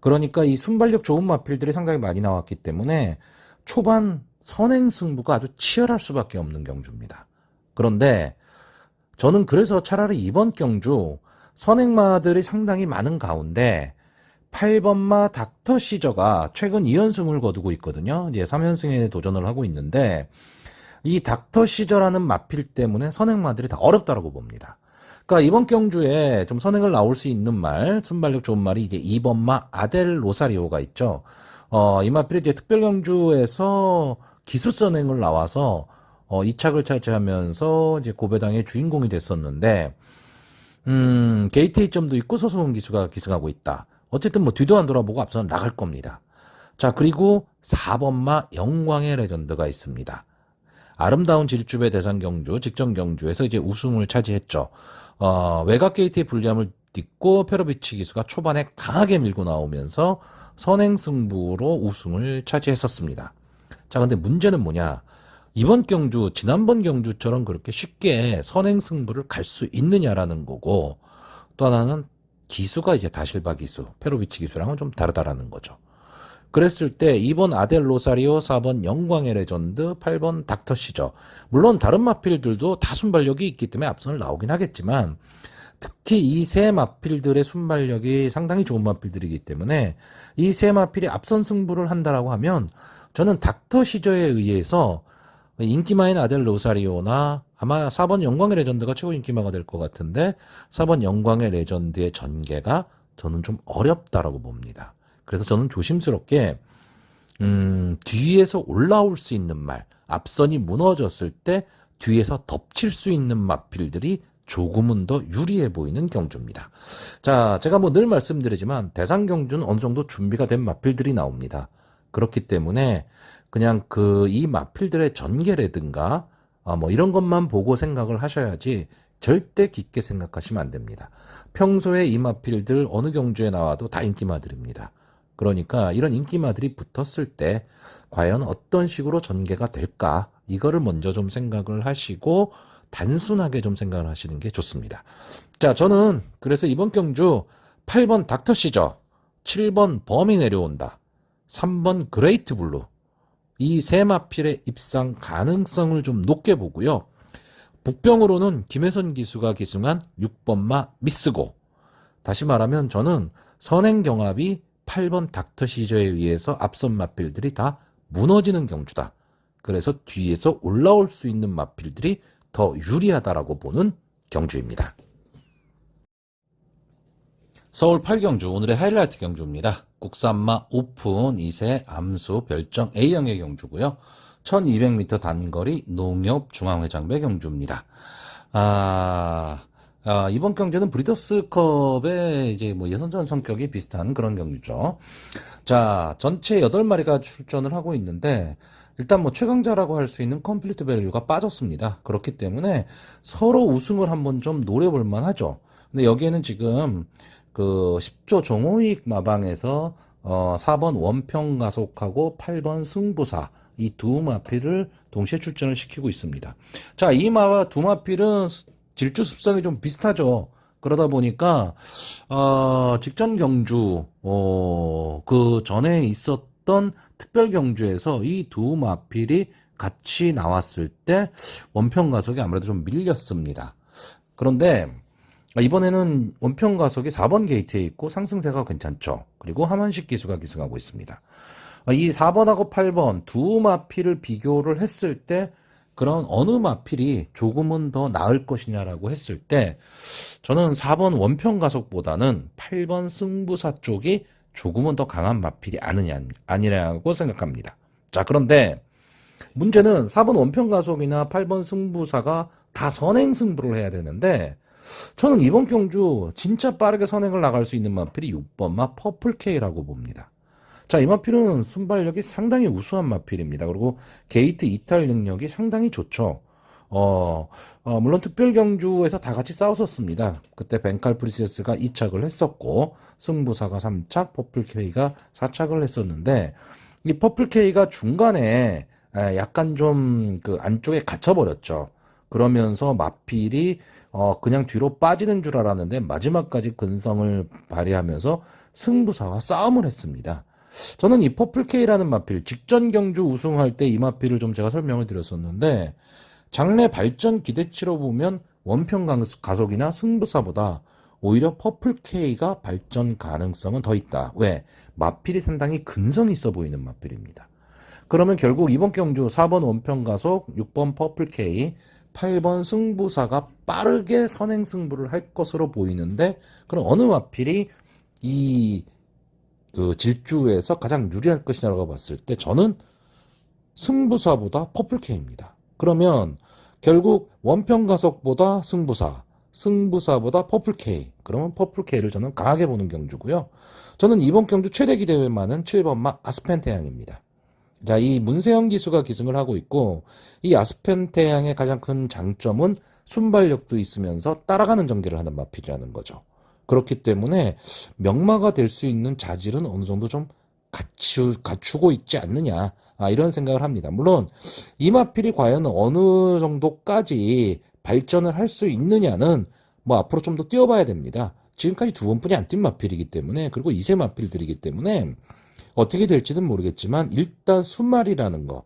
그러니까 이 순발력 좋은 마필들이 상당히 많이 나왔기 때문에 초반 선행 승부가 아주 치열할 수밖에 없는 경주입니다. 그런데 저는 그래서 차라리 이번 경주 선행마들이 상당히 많은 가운데 8번마 닥터 시저가 최근 2연승을 거두고 있거든요. 이제 3연승에 도전을 하고 있는데, 이 닥터 시저라는 마필 때문에 선행마들이 다 어렵다라고 봅니다. 그러니까 이번 경주에 좀 선행을 나올 수 있는 말, 순발력 좋은 말이 이제 2번마 아델 로사리오가 있죠. 이 마필이 이제 특별 경주에서 기술 선행을 나와서 2착을 차지하면서 이제 고배당의 주인공이 됐었는데, 게이트 A점도 있고 서수원 기수가 기승하고 있다. 어쨌든 뭐 뒤도 안 돌아보고 앞서는 나갈 겁니다. 자, 그리고 4번마 영광의 레전드가 있습니다. 아름다운 질주배 대상 경주, 직전 경주에서 이제 우승을 차지했죠. 외곽 게이트의 불리함을 딛고 페로비치 기수가 초반에 강하게 밀고 나오면서 선행 승부로 우승을 차지했었습니다. 자, 근데 문제는 뭐냐? 이번 경주, 지난번 경주처럼 그렇게 쉽게 선행 승부를 갈 수 있느냐라는 거고, 또 하나는 기수가 이제 다실바 기수, 페로비치 기수랑은 좀 다르다라는 거죠. 그랬을 때 2번 아델 로사리오, 4번 영광의 레전드, 8번 닥터 시저. 물론 다른 마필들도 다 순발력이 있기 때문에 앞선을 나오긴 하겠지만, 특히 이 세 마필들의 순발력이 상당히 좋은 마필들이기 때문에 이 세 마필이 앞선 승부를 한다라고 하면 저는 닥터 시저에 의해서 인기마인 아델 로사리오나 아마 4번 영광의 레전드가 최고 인기마가 될 것 같은데 4번 영광의 레전드의 전개가 저는 좀 어렵다라고 봅니다. 그래서 저는 조심스럽게 뒤에서 올라올 수 있는 말, 앞선이 무너졌을 때 뒤에서 덮칠 수 있는 마필들이 조금은 더 유리해 보이는 경주입니다. 자, 제가 뭐 늘 말씀드리지만 대상 경주는 어느 정도 준비가 된 마필들이 나옵니다. 그렇기 때문에 그냥 이 마필들의 전개라든가 뭐 이런 것만 보고 생각을 하셔야지 절대 깊게 생각하시면 안 됩니다. 평소에 이 마필들 어느 경주에 나와도 다 인기마들입니다. 그러니까 이런 인기마들이 붙었을 때 과연 어떤 식으로 전개가 될까, 이거를 먼저 좀 생각을 하시고 단순하게 좀 생각을 하시는 게 좋습니다. 자, 저는 그래서 이번 경주 8번 닥터 시저, 7번 범이 내려온다, 3번 그레이트 블루, 이 세 마필의 입상 가능성을 좀 높게 보고요. 복병으로는 김혜선 기수가 기승한 6번마 미스고, 다시 말하면 저는 선행경합이 8번 닥터 시저에 의해서 앞선 마필들이 다 무너지는 경주다. 그래서 뒤에서 올라올 수 있는 마필들이 더 유리하다라고 보는 경주입니다. 서울 8경주 오늘의 하이라이트 경주입니다. 국산마 오픈 2세 암수 별정 A형의 경주고요. 1200m 단거리 농협 중앙회장배 경주입니다. 이번 경주는 브리더스컵의 이제 뭐 예선전 성격이 비슷한 그런 경주죠. 자, 전체 8마리가 출전을 하고 있는데, 일단 뭐 최강자라고 할 수 있는 컴플리트 밸류가 빠졌습니다. 그렇기 때문에 서로 우승을 한번 좀 노려볼 만하죠. 근데 여기에는 지금 그 10조 종호익 마방에서 4번 원평 가속하고 8번 승부사 이 두 마필을 동시에 출전을 시키고 있습니다. 자, 이 두 마필은 질주 습성이 좀 비슷하죠. 그러다 보니까 직전 경주 그 전에 있었던 특별 경주에서 이 두 마필이 같이 나왔을 때 원평 가속이 아무래도 좀 밀렸습니다. 그런데 이번에는 원평 가속이 4번 게이트에 있고 상승세가 괜찮죠. 그리고 하만식 기수가 기승하고 있습니다. 이 4번하고 8번 두 마필을 비교를 했을 때 그런 어느 마필이 조금은 더 나을 것이냐라고 했을 때 저는 4번 원평 가속보다는 8번 승부사 쪽이 조금은 더 강한 마필이 아니라고 생각합니다. 자, 그런데 문제는 4번 원평 가속이나 8번 승부사가 다 선행 승부를 해야 되는데 저는 이번 경주 진짜 빠르게 선행을 나갈 수 있는 마필이 6번마 퍼플K라고 봅니다. 자, 이 마필은 순발력이 상당히 우수한 마필입니다. 그리고 게이트 이탈 능력이 상당히 좋죠. 물론 특별 경주에서 다 같이 싸웠었습니다. 그때 벤칼 프리세스가 2착을 했었고 승부사가 3착, 퍼플K가 4착을 했었는데 이 퍼플K가 중간에 약간 좀 그 안쪽에 갇혀버렸죠. 그러면서 마필이 그냥 뒤로 빠지는 줄 알았는데 마지막까지 근성을 발휘하면서 승부사와 싸움을 했습니다. 저는 이 퍼플K라는 마필, 직전 경주 우승할 때 이 마필을 좀 제가 설명을 드렸었는데 장래 발전 기대치로 보면 원평 가속이나 승부사보다 오히려 퍼플K가 발전 가능성은 더 있다. 왜? 마필이 상당히 근성이 있어 보이는 마필입니다. 그러면 결국 이번 경주 4번 원평 가속, 6번 퍼플K, 8번 승부사가 빠르게 선행 승부를 할 것으로 보이는데 그럼 어느 마필이 이 그 질주에서 가장 유리할 것이냐고 봤을 때 저는 승부사보다 퍼플K입니다. 그러면 결국 원평 가속보다 승부사, 승부사보다 퍼플K. 그러면 퍼플K를 저는 강하게 보는 경주고요. 저는 이번 경주 최대 기대에 많은 7번마 아스펜테양입니다. 자, 이 문세영 기수가 기승을 하고 있고 이 아스펜테양의 가장 큰 장점은 순발력도 있으면서 따라가는 전개를 하는 마필이라는 거죠. 그렇기 때문에 명마가 될 수 있는 자질은 어느 정도 좀 갖추고 있지 않느냐 이런 생각을 합니다. 물론 이 마필이 과연 어느 정도까지 발전을 할 수 있느냐는 뭐 앞으로 좀 더 뛰어봐야 됩니다. 지금까지 두 번뿐이 안 뛴 마필이기 때문에 그리고 2세 마필들이기 때문에 어떻게 될지는 모르겠지만 일단 순말이라는 거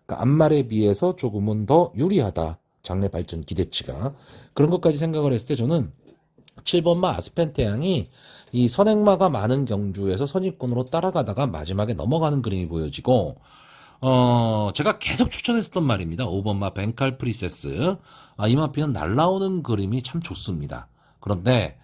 그러니까 앞말에 비해서 조금은 더 유리하다. 장래 발전 기대치가 그런 것까지 생각을 했을 때 저는 7번마 아스펜테양이 이 선행마가 많은 경주에서 선입권으로 따라가다가 마지막에 넘어가는 그림이 보여지고 제가 계속 추천했었던 말입니다. 5번마 벤칼 프리세스 이 마필은 날라오는 그림이 참 좋습니다. 그런데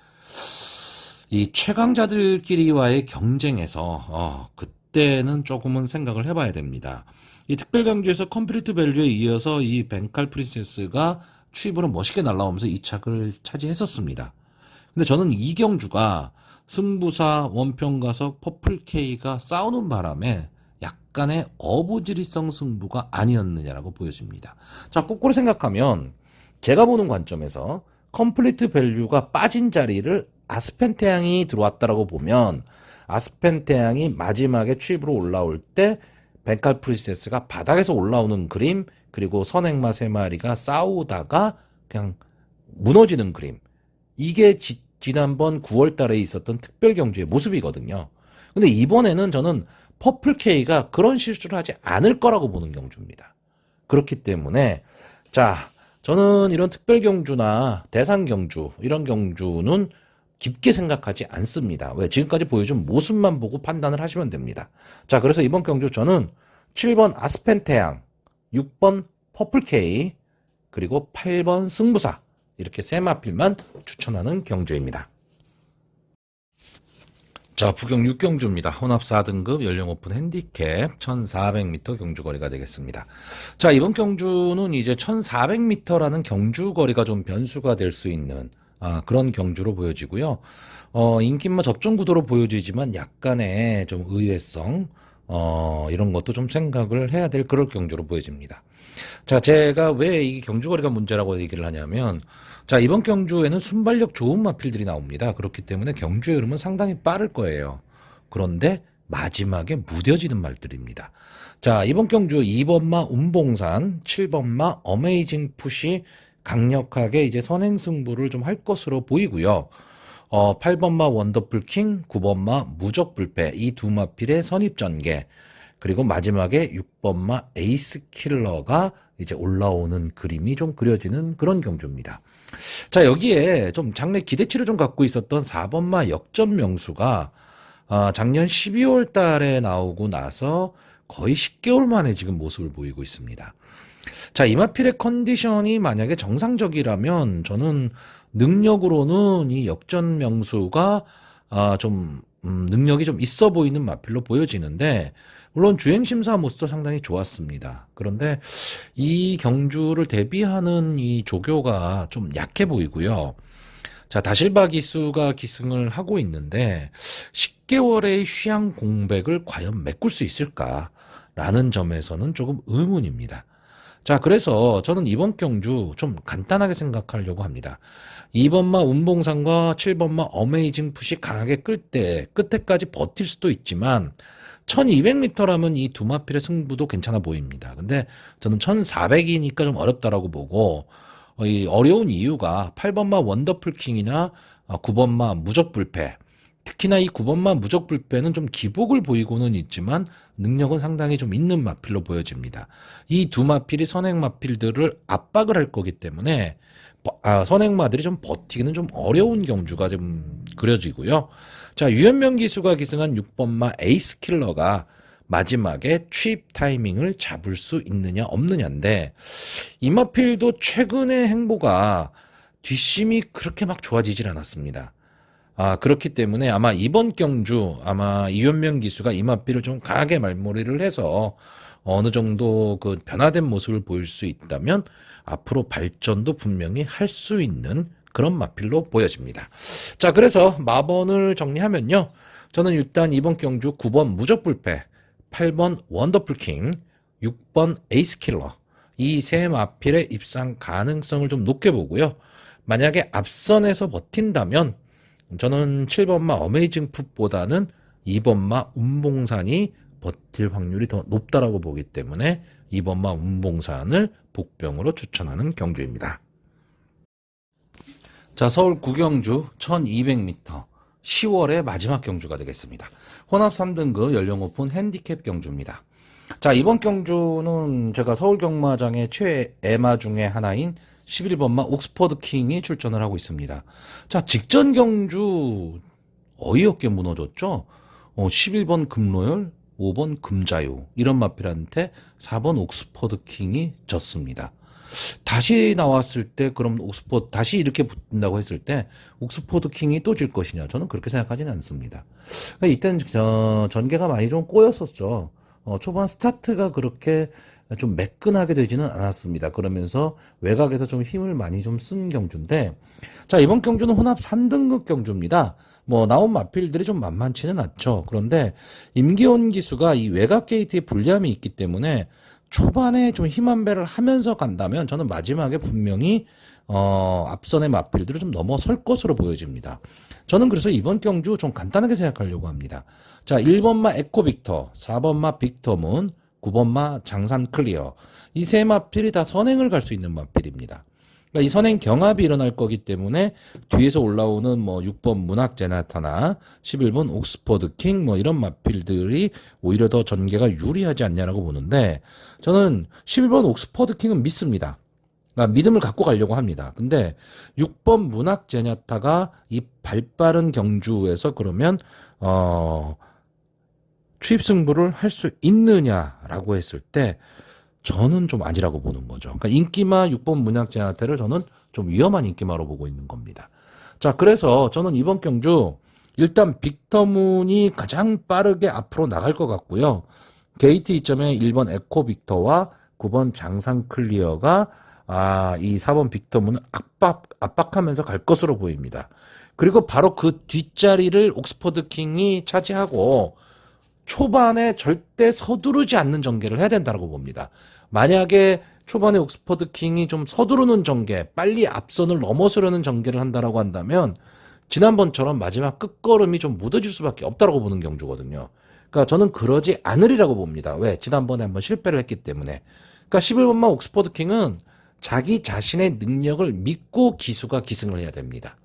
이 최강자들끼리와의 경쟁에서 그때는 조금은 생각을 해봐야 됩니다. 이 특별 경주에서 컴플리트 밸류에 이어서 이 벤칼 프리세스가 추입으로 멋있게 날라오면서 2착을 차지했었습니다. 근데 저는 이 경주가 승부사, 원평가석, 퍼플K가 싸우는 바람에 약간의 어부지리성 승부가 아니었느냐라고 보여집니다. 자, 거꾸로 생각하면 제가 보는 관점에서 컴플리트 밸류가 빠진 자리를 아스펜테양이 들어왔다라고 보면 아스펜테양이 마지막에 추입으로 올라올 때 벤칼 프리세스가 바닥에서 올라오는 그림 그리고 선행마 3마리가 싸우다가 그냥 무너지는 그림. 이게 지난번 9월 달에 있었던 특별 경주의 모습이거든요. 근데 이번에는 저는 퍼플 K가 그런 실수를 하지 않을 거라고 보는 경주입니다. 그렇기 때문에 자, 저는 이런 특별 경주나 대상 경주 이런 경주는 깊게 생각하지 않습니다. 왜? 지금까지 보여준 모습만 보고 판단을 하시면 됩니다. 자, 그래서 이번 경주 저는 7번 아스펜 태양, 6번 퍼플 K, 그리고 8번 승부사 이렇게 세 마필만 추천하는 경주입니다. 자, 부경 6경주입니다. 혼합 4등급 연령 오픈 핸디캡 1400m 경주거리가 되겠습니다. 자, 이번 경주는 이제 1400m라는 경주거리가 좀 변수가 될 수 있는 그런 경주로 보여지고요. 인기마 접전 구도로 보여지지만 약간의 좀 의외성, 이런 것도 좀 생각을 해야 될 그럴 경주로 보여집니다. 자, 제가 왜 이 경주거리가 문제라고 얘기를 하냐면, 자, 이번 경주에는 순발력 좋은 마필들이 나옵니다. 그렇기 때문에 경주의 흐름은 상당히 빠를 거예요. 그런데 마지막에 무뎌지는 말들입니다. 자, 이번 경주 2번마 운봉산, 7번마 어메이징 풋이 강력하게 이제 선행승부를 좀 할 것으로 보이고요. 8번마 원더풀 킹, 9번마 무적 불패 이 두 마필의 선입전개, 그리고 마지막에 6번마 에이스 킬러가 이제 올라오는 그림이 좀 그려지는 그런 경주입니다. 자, 여기에 좀 장래 기대치를 좀 갖고 있었던 4번마 역전 명수가 작년 12월 달에 나오고 나서 거의 10개월 만에 지금 모습을 보이고 있습니다. 자, 이마필의 컨디션이 만약에 정상적이라면 저는 능력으로는 이 역전 명수가 좀 능력이 좀 있어 보이는 마필로 보여지는데, 물론 주행심사 모습도 상당히 좋았습니다. 그런데 이 경주를 대비하는 이 조교가 좀 약해 보이고요. 자, 다실바 기수가 기승을 하고 있는데 10개월의 휴양 공백을 과연 메꿀 수 있을까라는 점에서는 조금 의문입니다. 자, 그래서 저는 이번 경주 좀 간단하게 생각하려고 합니다. 2번마 운봉산과 7번마 어메이징 풋이 강하게 끌 때 끝에까지 버틸 수도 있지만 1200m라면 이 두 마필의 승부도 괜찮아 보입니다. 근데 저는 1400이니까 좀 어렵다라고 보고, 이 어려운 이유가 8번마 원더풀 킹이나 9번마 무적 불패, 특히나 이 9번마 무적 불패는 좀 기복을 보이고는 있지만 능력은 상당히 좀 있는 마필로 보여집니다. 이 두 마필이 선행 마필들을 압박을 할 거기 때문에 선행마들이 좀 버티기는 좀 어려운 경주가 좀 그려지고요. 자, 유현명 기수가 기승한 6번마 에이스 킬러가 마지막에 취입 타이밍을 잡을 수 있느냐 없느냐인데, 이마필도 최근의 행보가 뒷심이 그렇게 막 좋아지질 않았습니다. 그렇기 때문에 아마 이번 경주 아마 유현명 기수가 이마필을 좀 강하게 말머리를 해서 어느 정도 그 변화된 모습을 보일 수 있다면 앞으로 발전도 분명히 할 수 있는 그런 마필로 보여집니다. 자, 그래서 마번을 정리하면요. 저는 일단 이번 경주 9번 무적불패, 8번 원더풀킹, 6번 에이스킬러 이 세 마필의 입상 가능성을 좀 높게 보고요. 만약에 앞선에서 버틴다면 저는 7번마 어메이징 풋보다는 2번마 운봉산이 버틸 확률이 더 높다라고 보기 때문에 2번마 운봉산을 복병으로 추천하는 경주입니다. 자, 서울 구경주 1200m 10월의 마지막 경주가 되겠습니다. 혼합 3등급 연령 오픈 핸디캡 경주입니다. 자, 이번 경주는 제가 서울 경마장의 최애마 중에 하나인 11번마 옥스퍼드 킹이 출전을 하고 있습니다. 자, 직전 경주 어이없게 무너졌죠. 11번 금로열, 5번 금자유 이런 마필한테 4번 옥스퍼드 킹이 졌습니다. 다시 나왔을 때 그럼 옥스퍼드 다시 이렇게 붙는다고 했을 때 옥스퍼드 킹이 또 질 것이냐, 저는 그렇게 생각하지는 않습니다. 그러니까 이때는 전개가 많이 좀 꼬였었죠. 초반 스타트가 그렇게 좀 매끈하게 되지는 않았습니다. 그러면서 외곽에서 좀 힘을 많이 좀 쓴 경주인데, 자, 이번 경주는 혼합 3등급 경주입니다. 나온 마필들이 좀 만만치는 않죠. 그런데 임기원 기수가 이 외곽 게이트에 불리함이 있기 때문에 초반에 좀 힘 한 배를 하면서 간다면 저는 마지막에 분명히 앞선의 마필들을 좀 넘어설 것으로 보여집니다. 저는 그래서 이번 경주 좀 간단하게 생각하려고 합니다. 자, 1번마 에코빅터, 4번마 빅터문, 9번마 장산 클리어 이 세 마필이 다 선행을 갈 수 있는 마필입니다. 그러니까 이 선행 경합이 일어날 거기 때문에 뒤에서 올라오는 뭐 6번 문학 제나타나 11번 옥스퍼드 킹 뭐 이런 마필들이 오히려 더 전개가 유리하지 않냐라고 보는데 저는 11번 옥스퍼드 킹은 믿습니다. 그러니까 믿음을 갖고 가려고 합니다. 근데 6번 문학 제냐타가 이 발빠른 경주에서 그러면 추입 승부를 할 수 있느냐라고 했을 때 저는 좀 아니라고 보는 거죠. 그러니까 인기마 6번 문학 제나타를 저는 좀 위험한 인기마로 보고 있는 겁니다. 자, 그래서 저는 이번 경주 일단 빅터문이 가장 빠르게 앞으로 나갈 것 같고요. 게이트 이점에 1번 에코 빅터와 9번 장상 클리어가 이 4번 빅터문을 압박하면서 갈 것으로 보입니다. 그리고 바로 그 뒷자리를 옥스퍼드 킹이 차지하고 초반에 절대 서두르지 않는 전개를 해야 된다고 봅니다. 만약에 초반에 옥스퍼드 킹이 좀 서두르는 전개, 빨리 앞선을 넘어서려는 전개를 한다라고 한다면 지난번처럼 마지막 끝걸음이 좀 무뎌질 수밖에 없다라고 보는 경주거든요. 그러니까 저는 그러지 않으리라고 봅니다. 왜? 지난번에 한번 실패를 했기 때문에. 그러니까 11번마 옥스퍼드 킹은 자기 자신의 능력을 믿고 기수가 기승을 해야 됩니다.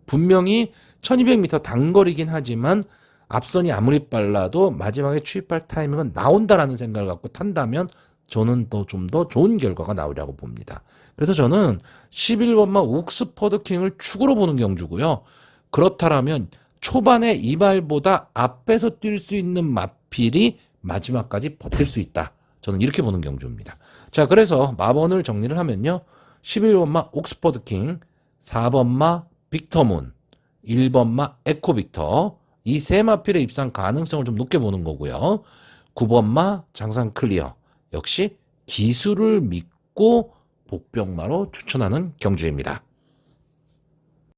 분명히 1200m 단거리긴 하지만 앞선이 아무리 빨라도 마지막에 추입할 타이밍은 나온다라는 생각을 갖고 탄다면 저는 좀 더 좋은 결과가 나오리라고 봅니다. 그래서 저는 11번마 옥스퍼드 킹을 축으로 보는 경주고요. 그렇다라면 초반에 이발보다 앞에서 뛸 수 있는 마필이 마지막까지 버틸 수 있다. 저는 이렇게 보는 경주입니다. 자, 그래서 마번을 정리를 하면요. 11번마 옥스퍼드 킹, 4번마 빅터문, 1번마 에코 빅터, 이 세 마필의 입상 가능성을 좀 높게 보는 거고요. 9번마 장상 클리어, 역시 기술을 믿고 복병마로 추천하는 경주입니다.